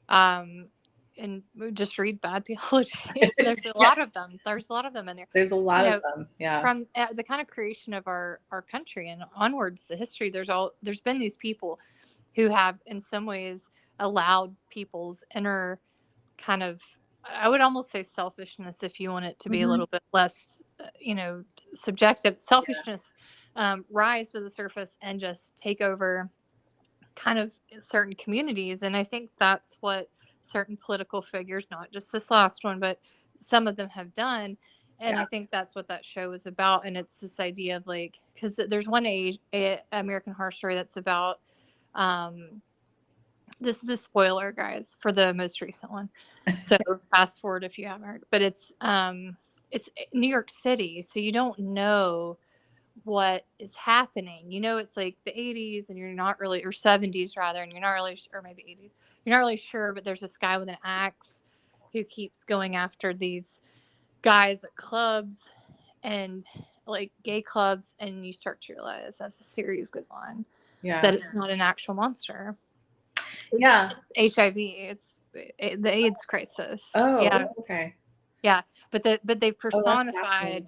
and just read bad theology. There's a lot of them. There's a lot of them in there. There's a lot of them. Yeah. From the kind of creation of our country and onwards, the history, there's been these people who have in some ways allowed people's inner kind of, I would almost say selfishness, if you want it to be a little bit less, subjective, selfishness, rise to the surface and just take over kind of certain communities. And I think that's what certain political figures, not just this last one, but some of them have done. And I think that's what that show is about. And it's this idea of like, because there's one American Horror Story that's about, this is a spoiler, guys, for the most recent one. So fast forward if you haven't heard. But it's New York City, so you don't know what is happening. It's like the 80s, and you're not really, or 70s rather, and you're not really, or maybe 80s. You're not really sure, but there's this guy with an axe who keeps going after these guys at clubs and like gay clubs, and you start to realize as the series goes on that it's not an actual monster. It's HIV. It's the AIDS crisis. Oh, yeah. Okay. Yeah, but they've personified.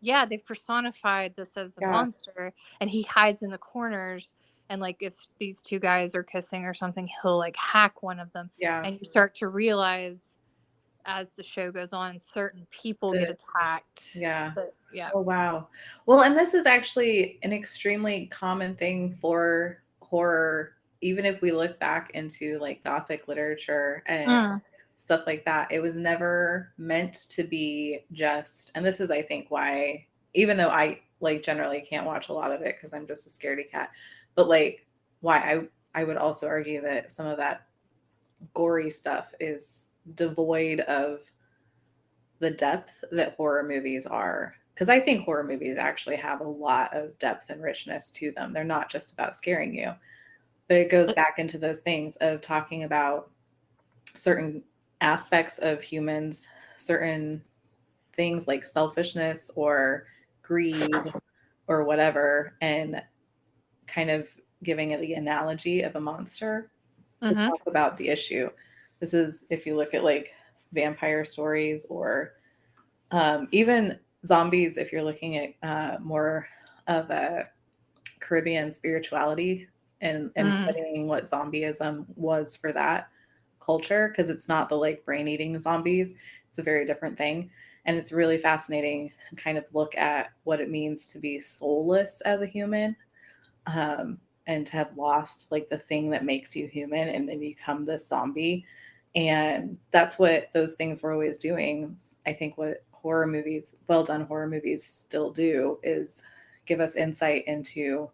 They've personified this as a monster, and he hides in the corners. And like, if these two guys are kissing or something, he'll like hack one of them. Yeah. And you start to realize as the show goes on and certain people get attacked. Yeah. But, yeah. Oh, wow. Well, and this is actually an extremely common thing for horror, even if we look back into like Gothic literature and stuff like that. It was never meant to be just, and this is, I think, why, even though I like generally can't watch a lot of it because I'm just a scaredy cat, but like why I would also argue that some of that gory stuff is devoid of the depth that horror movies are. Because I think horror movies actually have a lot of depth and richness to them. They're not just about scaring you, but it goes back into those things of talking about certain aspects of humans, certain things like selfishness or greed or whatever, and kind of giving it the analogy of a monster to talk about the issue. This is, if you look at like vampire stories or even zombies, if you're looking at more of a Caribbean spirituality and studying what zombieism was for that culture, because it's not the like brain eating zombies, it's a very different thing. And it's really fascinating to kind of look at what it means to be soulless as a human, and to have lost like the thing that makes you human and then become this zombie. And that's what those things were always doing. I think what horror movies, well done horror movies, still do is give us insight into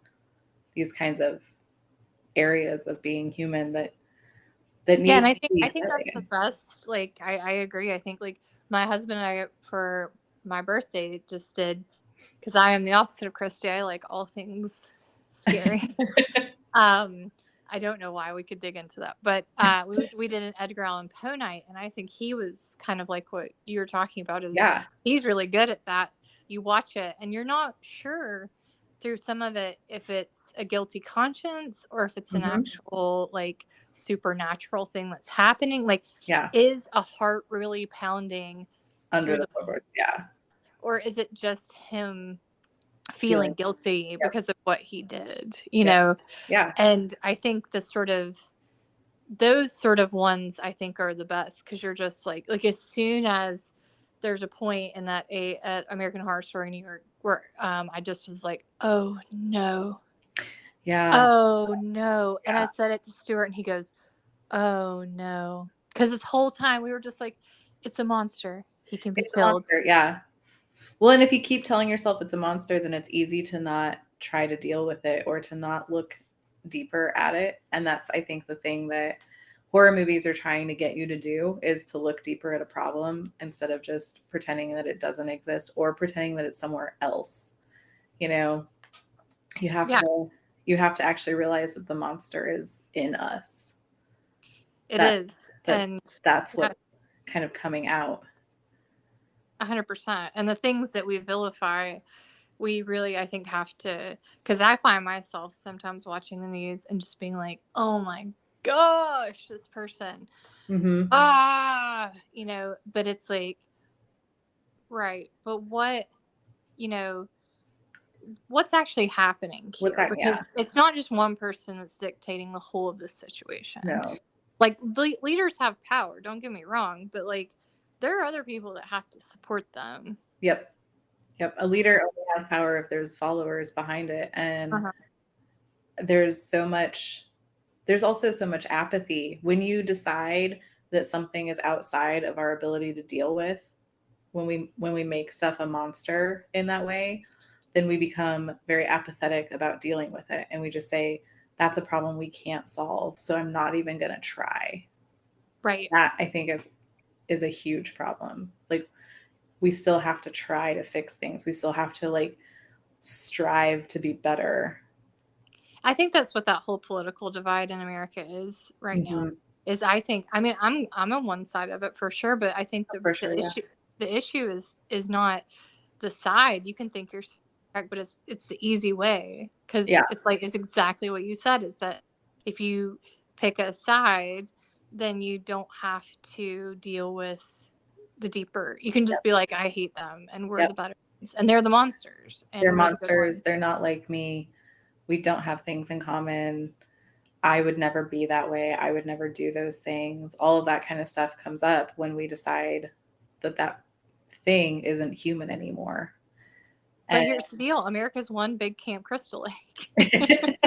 these kinds of areas of being human that need and I think that's the best. Like I agree. I think like my husband and I for my birthday just did, because I am the opposite of Christy. I like all things scary. I don't know why, we could dig into that, but we did an Edgar Allan Poe night, and I think he was kind of like what you were talking about. Is he's really good at that. You watch it, and you're not sure through some of it if it's a guilty conscience or if it's an actual like supernatural thing that's happening. Like, is a heart really pounding under the floorboards? Yeah, or is it just him feeling guilty because of what he did, you know? And I think those sort of ones I think are the best, because you're just like as soon as there's a point in that American Horror Story New York where I just was like, oh no, oh no, and I said it to Stuart and he goes, oh no, because this whole time we were just like, it's a monster, he can be killed. Well, and if you keep telling yourself it's a monster, then it's easy to not try to deal with it or to not look deeper at it. And that's, I think, the thing that horror movies are trying to get you to do, is to look deeper at a problem instead of just pretending that it doesn't exist or pretending that it's somewhere else. You know, you have to actually realize that the monster is in us. And that's what's kind of coming out. 100%. And the things that we vilify, we really, I think, have to, because I find myself sometimes watching the news and just being like, oh my gosh, this person, you know, but it's like, right, but what, you know, what's actually happening here? Because it's not just one person that's dictating the whole of this situation. No. Like, leaders have power, don't get me wrong, but like, there are other people that have to support them. Yep. A leader only has power if there's followers behind it. And there's also so much apathy when you decide that something is outside of our ability to deal with. When we make stuff a monster in that way, then we become very apathetic about dealing with it. And we just say, that's a problem we can't solve, so I'm not even going to try. Right. That, I think, is a huge problem. Like, we still have to try to fix things. We still have to like strive to be better. I think that's what that whole political divide in America is right now. Is, I think, I mean, I'm on one side of it for sure, but I think the issue is not the side. You can think you're correct, but it's the easy way, because it's exactly what you said, is that if you pick a side, then you don't have to deal with the deeper. You can just be like, I hate them and we're the better ones, and they're the monsters. And they're monsters. They're not like me. We don't have things in common. I would never be that way. I would never do those things. All of that kind of stuff comes up when we decide that that thing isn't human anymore. But here's the deal. America's one big Camp Crystal Lake.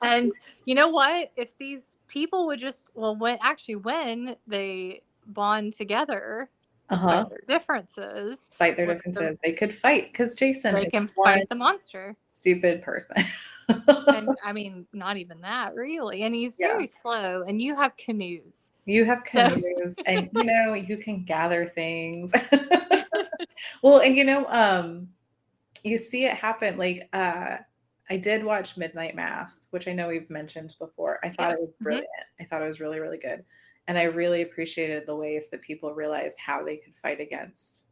And you know what? If these people would just, when they bond together, despite their differences. They could fight because Jason they can fight the monster. Stupid person. And I mean, not even that really. And he's very slow. And you have canoes. And you can gather things. Well, and you see it happen. Like I did watch Midnight Mass, which I know we've mentioned before. I thought it was brilliant. I thought it was really, really good. And I really appreciated the ways that people realized how they could fight against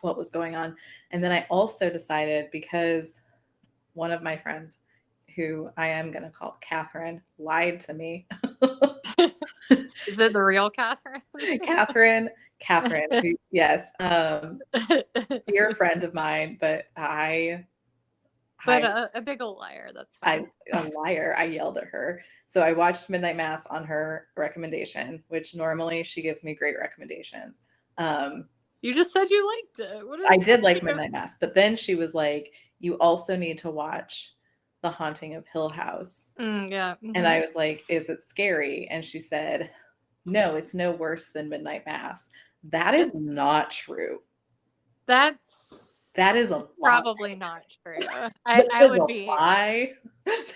what was going on. And then I also decided, because one of my friends, who I am going to call Catherine, lied to me. Is it the real Catherine? Catherine, who, yes, dear friend of mine, but a big old liar. That's fine. A liar. I yelled at her. So I watched Midnight Mass on her recommendation, which normally she gives me great recommendations. You just said you liked it. I did like Midnight Mass, but then she was like, you also need to watch The Haunting of Hill House. And I was like, is it scary? And she said, no, it's no worse than Midnight Mass. That is not true. That is a probably not true. I would be. Lie.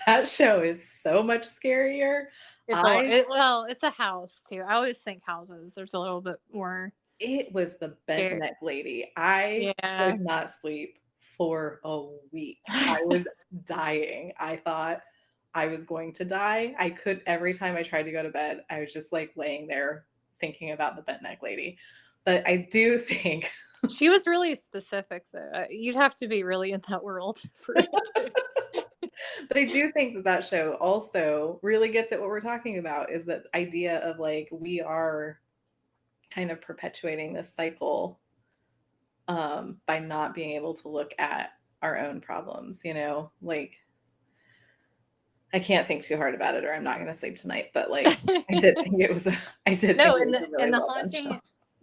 That show is so much scarier. It's a house too. I always think houses. There's a little bit more. It was the bent neck lady. I could not sleep for a week. I was dying. I thought I was going to die. Every time I tried to go to bed, I was just like laying there thinking about the bent neck lady. But I do think she was really specific, though. You'd have to be really in that world for it. But I do think that show also really gets at what we're talking about, is that idea of like, we are kind of perpetuating this cycle by not being able to look at our own problems, like, I can't think too hard about it or I'm not going to sleep tonight. But like, I did think it was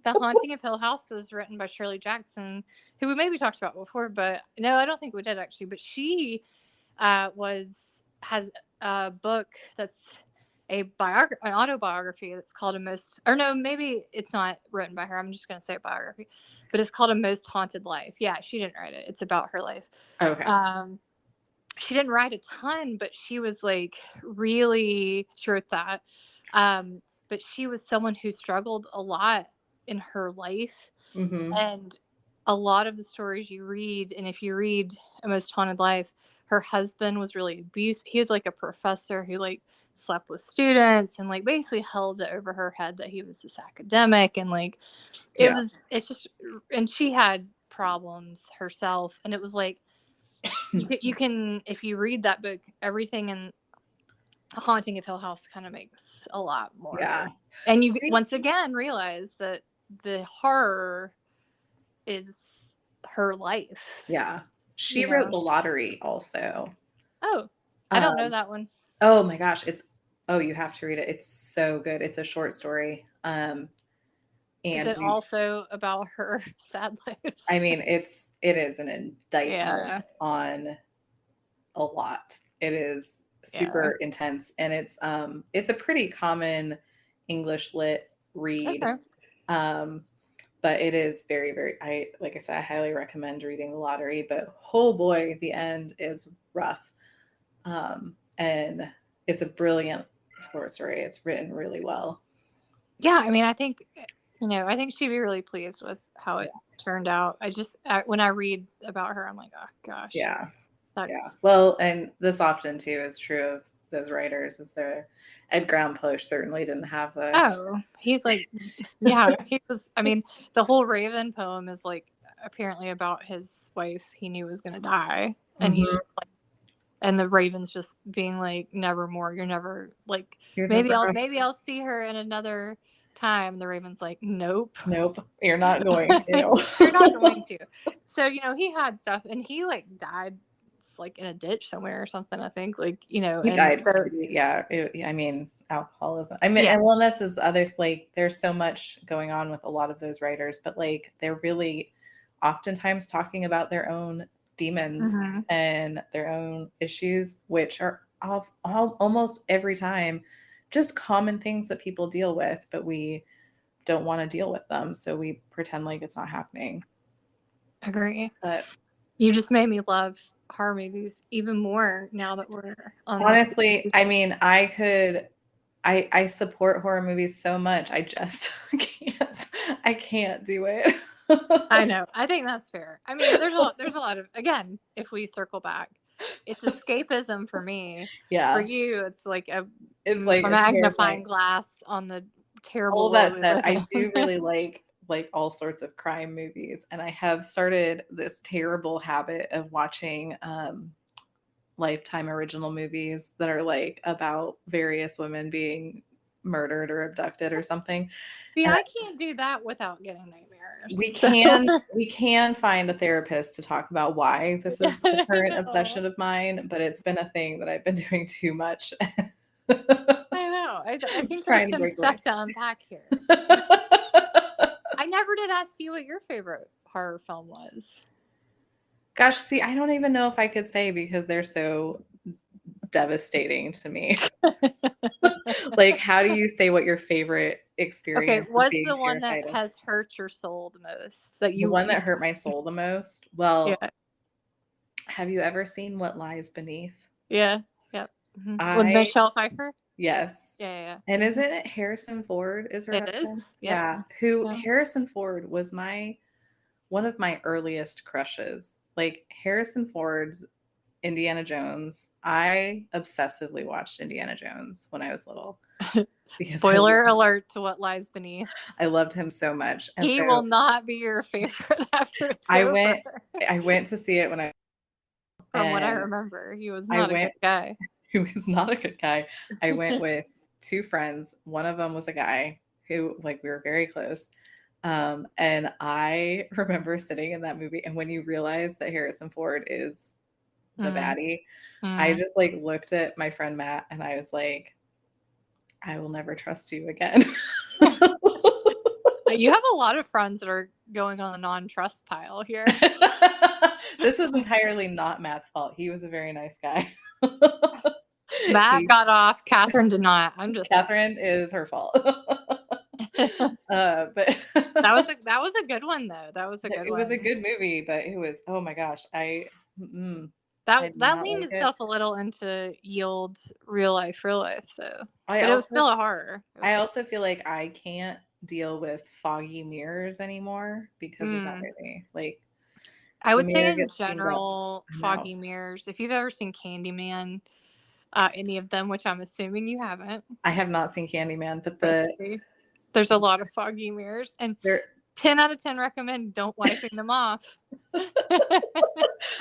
The Haunting of Hill House was written by Shirley Jackson, who we maybe talked about before, but no, I don't think we did actually. But she has a book that's an autobiography that's called maybe it's not written by her. I'm just going to say a biography, but it's called A Most Haunted Life. Yeah, she didn't write it. It's about her life. Okay. She didn't write a ton, but she was like she wrote that. But she was someone who struggled a lot in her life. And a lot of the stories you read, and if you read A Most Haunted Life, her husband was really abusive. He was like a professor who like slept with students and like basically held it over her head that he was this academic, and like and she had problems herself, and it was like you can, if you read that book, everything in Haunting of Hill House kind of makes a lot more. Yeah. And you once again realize that the horror is her life. Yeah. She wrote The Lottery also. Oh, I don't know that one. Oh my gosh. You have to read it. It's so good. It's a short story. And is it also about her sad life? I mean, it is an indictment on a lot. It is super intense, and it's a pretty common English lit read. Okay. But it is very, very, like I said, I highly recommend reading The Lottery, but oh boy, the end is rough. And it's a brilliant short story. It's written really well. Yeah. I mean, I think she'd be really pleased with how it turned out. When I read about her, I'm like, oh gosh. Yeah. Well, and this often too is true of those writers. Edgar Allan Poe certainly didn't have the. Oh, he's like, yeah, he was. I mean, the whole Raven poem is like apparently about his wife he knew was going to die, and he's like, and the Raven's just being like, nevermore. You're never like, maybe I'll see her in another time. The Raven's like, nope, you're not going to. You're not going to. So he had stuff, and he like died like in a ditch somewhere or something, I think, like, you know. He And died. so, Yeah. I mean, alcoholism. I mean, and wellness is other, like, there's so much going on with a lot of those writers, but like they're really oftentimes talking about their own demons and their own issues, which are almost every time just common things that people deal with, but we don't want to deal with them. So we pretend like it's not happening. Agree. But you just made me love horror movies even more now that we're on. Honestly, I mean, I support horror movies so much. I just I can't do it. I know. I think that's fair. I mean, there's a lot of, again, if we circle back, it's escapism for me. Yeah. For you, it's like a a magnifying glass on the terrible. All that said, I do really like all sorts of crime movies, and I have started this terrible habit of watching Lifetime original movies that are like about various women being murdered or abducted or something. See, I can't do that without getting nightmares. We can find a therapist to talk about why this is a current obsession of mine, but it's been a thing that I've been doing too much. I know. I think there's some stuff to unpack here. I never did ask you what your favorite horror film was. Gosh, see, I don't even know if I could say because they're so devastating to me. Like, how do you say what your favorite experience? Okay, what's the one that has hurt your soul the most? The one that hurt my soul the most? Well, have you ever seen What Lies Beneath? Yeah, yep. With Michelle Pfeiffer? Yes. Yeah. And isn't it Harrison Ford is her husband? It is. Yeah. Harrison Ford was one of my earliest crushes. Like Harrison Ford's Indiana Jones. I obsessively watched Indiana Jones when I was little. Spoiler alert to What Lies Beneath. I loved him so much. And he will not be your favorite after it's over. I went to see it when I From what I remember, he was not a good guy. He was not a good guy. I went with two friends. One of them was a guy who, like, we were very close. And I remember sitting in that movie, and when you realize that Harrison Ford is the baddie, I just like looked at my friend Matt and I was like, I will never trust you again. You have a lot of friends that are going on the non-trust pile here. This was entirely not Matt's fault. He was a very nice guy. Matt got off. Catherine did not. Catherine is her fault. But that was a good one though. That was a good one. It was a good movie, but it was, oh my gosh, that leaned itself a little into Yield real life though. But it was still a horror. I also feel like I can't deal with foggy mirrors anymore because of that movie. Like, I would say in general, foggy mirrors. If you've ever seen Candyman, any of them, which I'm assuming you haven't. I have not seen Candyman, but there's a lot of foggy mirrors, and 10 out of 10 recommend don't wiping them off.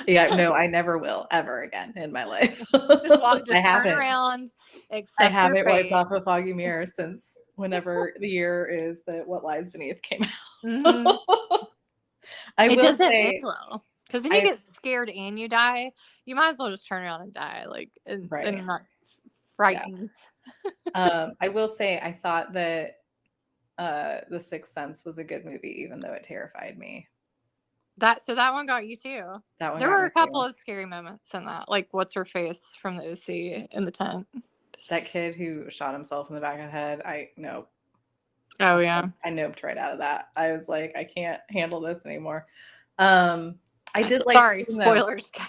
Yeah, no, I never will ever again in my life. Just turn around. I haven't wiped off a foggy mirror since whenever the year is that What Lies Beneath came out. It doesn't end well because then you get scared and you die. You might as well just turn around and die, like, and not frightened. Yeah. I will say I thought that The Sixth Sense was a good movie, even though it terrified me. So that one got you too. There were a couple of scary moments in that, like what's her face from the OC in the tent. That kid who shot himself in the back of the head. Nope. Oh yeah. I noped right out of that. I was like, I can't handle this anymore. I did like. Sorry, spoilers, guys.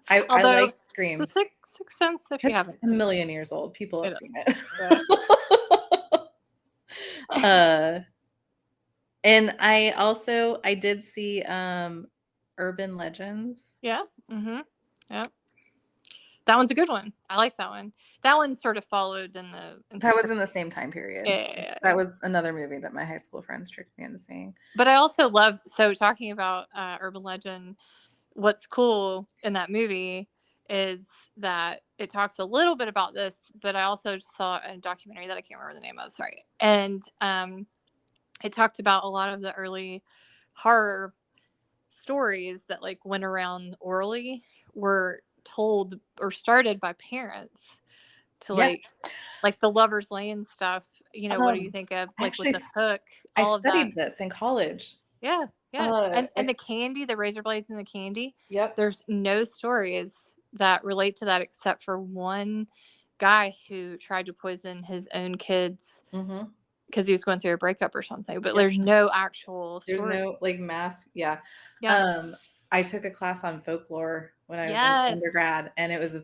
I liked Scream. The Sixth Sense, if you haven't. A million years old. People have seen it. Yeah. And I did see Urban Legends. Yeah. Mm-hmm. Yeah. That one's a good one. I like that one. That one sort of followed that was in the same time period. Yeah. That was another movie that my high school friends tricked me into seeing. But I also love, so talking about Urban Legend, what's cool in that movie is that it talks a little bit about this, but I also saw a documentary that I can't remember the name of, sorry. And it talked about a lot of the early horror stories that like went around orally were told or started by parents to like the Lover's Lane stuff. You know, what do you think of like actually, with the hook? All I studied this in college. Yeah. And the candy, the razor blades and the candy. Yep. There's no stories that relate to that except for one guy who tried to poison his own kids because he was going through a breakup or something. But there's no actual story. There's no like mass. Yeah. I took a class on folklore when I was in undergrad, and it was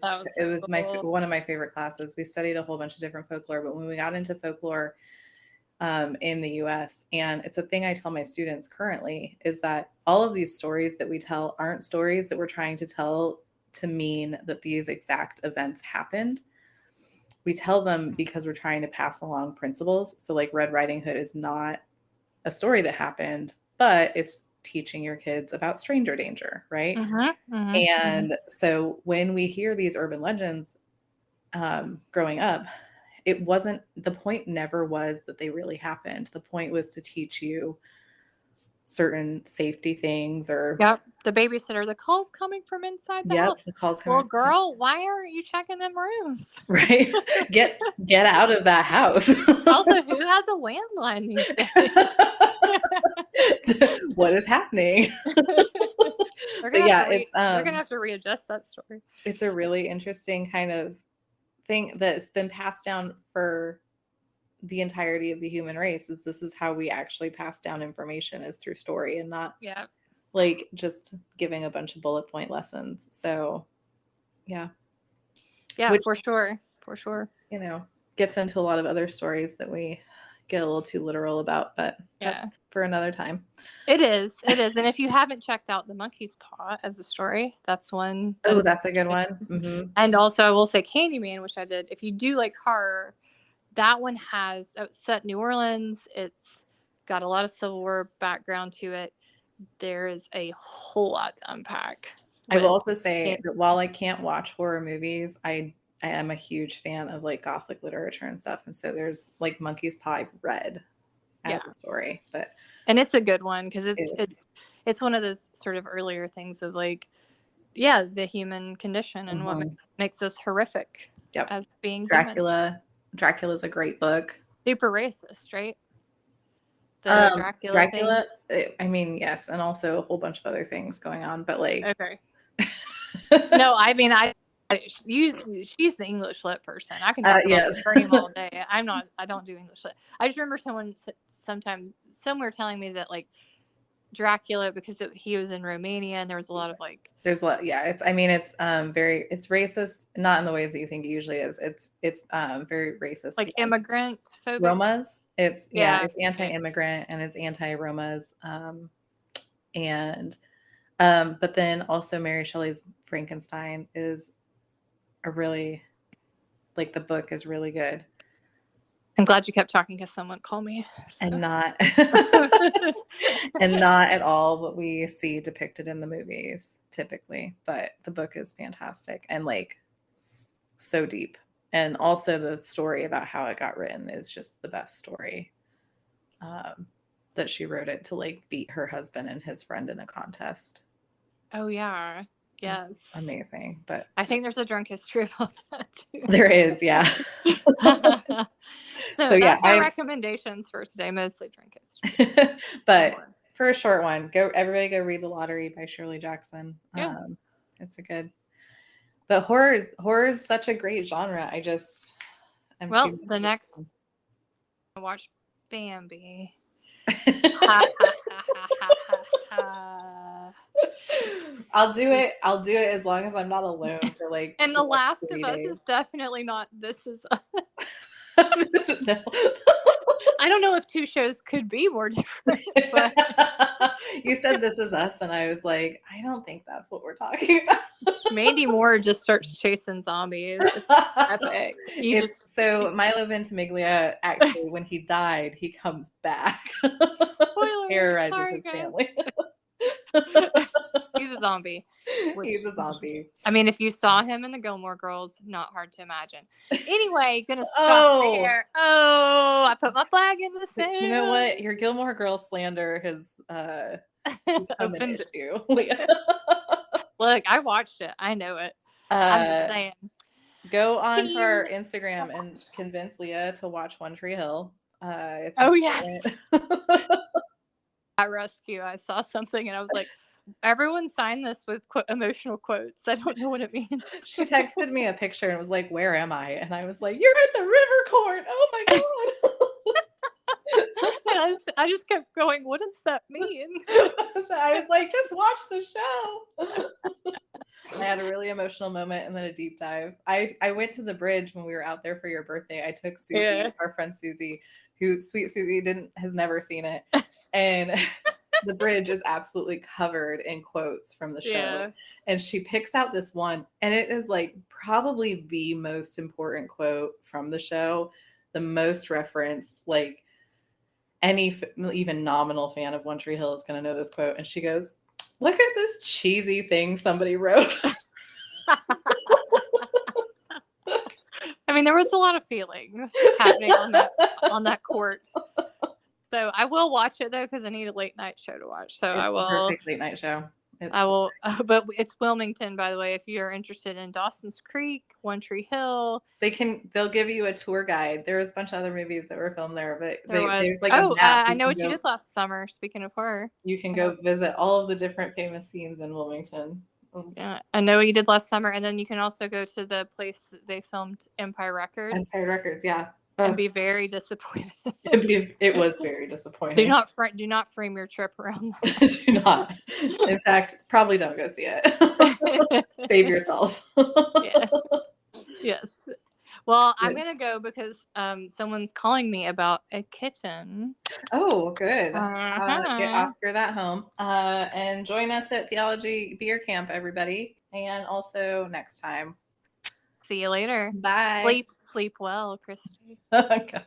one of my favorite classes. We studied a whole bunch of different folklore, but when we got into folklore in the US, and it's a thing I tell my students currently, is that all of these stories that we tell aren't stories that we're trying to tell to mean that these exact events happened. We tell them because we're trying to pass along principles. So like Red Riding Hood is not a story that happened, but it's teaching your kids about stranger danger, right? And so when we hear these urban legends growing up, it wasn't, the point never was that they really happened. The point was to teach you certain safety things, or the babysitter, the call's coming from inside the house. The call's coming. Well, girl, why aren't you checking them rooms? Right. Get out of that house. Also, who has a landline these days? What is happening? They're gonna have to readjust that story. It's a really interesting kind of thing that's been passed down for the entirety of the human race. This is how we actually pass down information, is through story, and not like just giving a bunch of bullet point lessons. So which, for sure, you know, gets into a lot of other stories that we get a little too literal about, but that's for another time. It is. And if you haven't checked out The Monkey's Paw as a story, that's one. That's a good one. And also I will say Candyman, which I did. If you do like horror, that one has set in New Orleans. It's got a lot of Civil War background to it. There is a whole lot to unpack. I will also say that while I can't watch horror movies, I am a huge fan of like Gothic literature and stuff. And so there's like Monkey's Paw I've read as a story, and it's a good one because it's one of those sort of earlier things of like, the human condition and what makes us horrific as being Dracula. Human. Dracula's a great book. Super racist, right? The Dracula. I mean, yes, and also a whole bunch of other things going on, but like, no, I mean, she's the English lit person. I can talk about Scream all day. I don't do English lit. I just remember someone somewhere telling me that like Dracula, because he was in Romania and there was a lot of like, there's a lot. It's it's racist, not in the ways that you think it usually is. It's very racist, like immigrant phobic. Romas. It's anti-immigrant and it's anti-Romas. But then also Mary Shelley's Frankenstein is a really, like, the book is really good. I'm glad you kept talking because someone called me. So. And not at all what we see depicted in the movies typically, but the book is fantastic and like so deep. And also the story about how it got written is just the best story. That she wrote it to like beat her husband and his friend in a contest. Oh yeah. Yes. It's amazing. But I think there's a drunk history about that too. There is, yeah. So that's our recommendations for today, mostly drunk history. But for a short one, everybody go read The Lottery by Shirley Jackson. It's a good, but horror is such a great genre. The next I watch Bambi. I'll do it as long as I'm not alone for like. And The Last of Us is definitely not This Is Us. No. I don't know if two shows could be more different. But... You said This Is Us, and I was like, I don't think that's what we're talking about. Mandy Moore just starts chasing zombies. It's epic. So Milo Ventimiglia, actually, when he died, he comes back. Terrorizes his family. He's a zombie. He's a zombie. I mean, if you saw him in the Gilmore Girls, not hard to imagine. Anyway, gonna stop there. Oh, I put my flag in the sand. You know what? Your Gilmore Girls slander has become an issue. Look, I watched it. I know it. I'm just saying. Go on to our Instagram and convince Leah to watch One Tree Hill. It's yes. At Rescue, I saw something and I was like, everyone signed this with emotional quotes. I don't know what it means. She texted me a picture and was like, "Where am I?" And I was like, "You're at the river court. Oh my god." I just kept going, what does that mean? I was like, just watch the show. I had a really emotional moment and then a deep dive. I went to the bridge when we were out there for your birthday. I took Susie, our friend Susie, who sweet Susie has never seen it. And the bridge is absolutely covered in quotes from the show. Yeah. And she picks out this one, and it is like probably the most important quote from the show, the most referenced, like any even nominal fan of One Tree Hill is going to know this quote. And she goes, "Look at this cheesy thing somebody wrote." I mean, there was a lot of feelings happening on that court. So I will watch it though, because I need a late night show to watch. So it's I will. A perfect late night show. I will, but it's Wilmington, by the way. If you're interested in Dawson's Creek, One Tree Hill, they'll give you a tour guide. There was a bunch of other movies that were filmed there, but there's like a map. I know what you did last summer. Speaking of horror, you can go visit all of the different famous scenes in Wilmington. Yeah, I know what you did last summer, and then you can also go to the place that they filmed Empire Records. Empire Records, yeah. And be very disappointed. It was very disappointing. Do not frame your trip around that. Do not. In fact, probably don't go see it. Save yourself. Yeah. Yes. Well, I'm gonna go because someone's calling me about a kitten. Oh, good. Get Oscar that home. And join us at Theology Beer Camp, everybody. And also next time. See you later. Bye. Sleep well, Christy. Okay.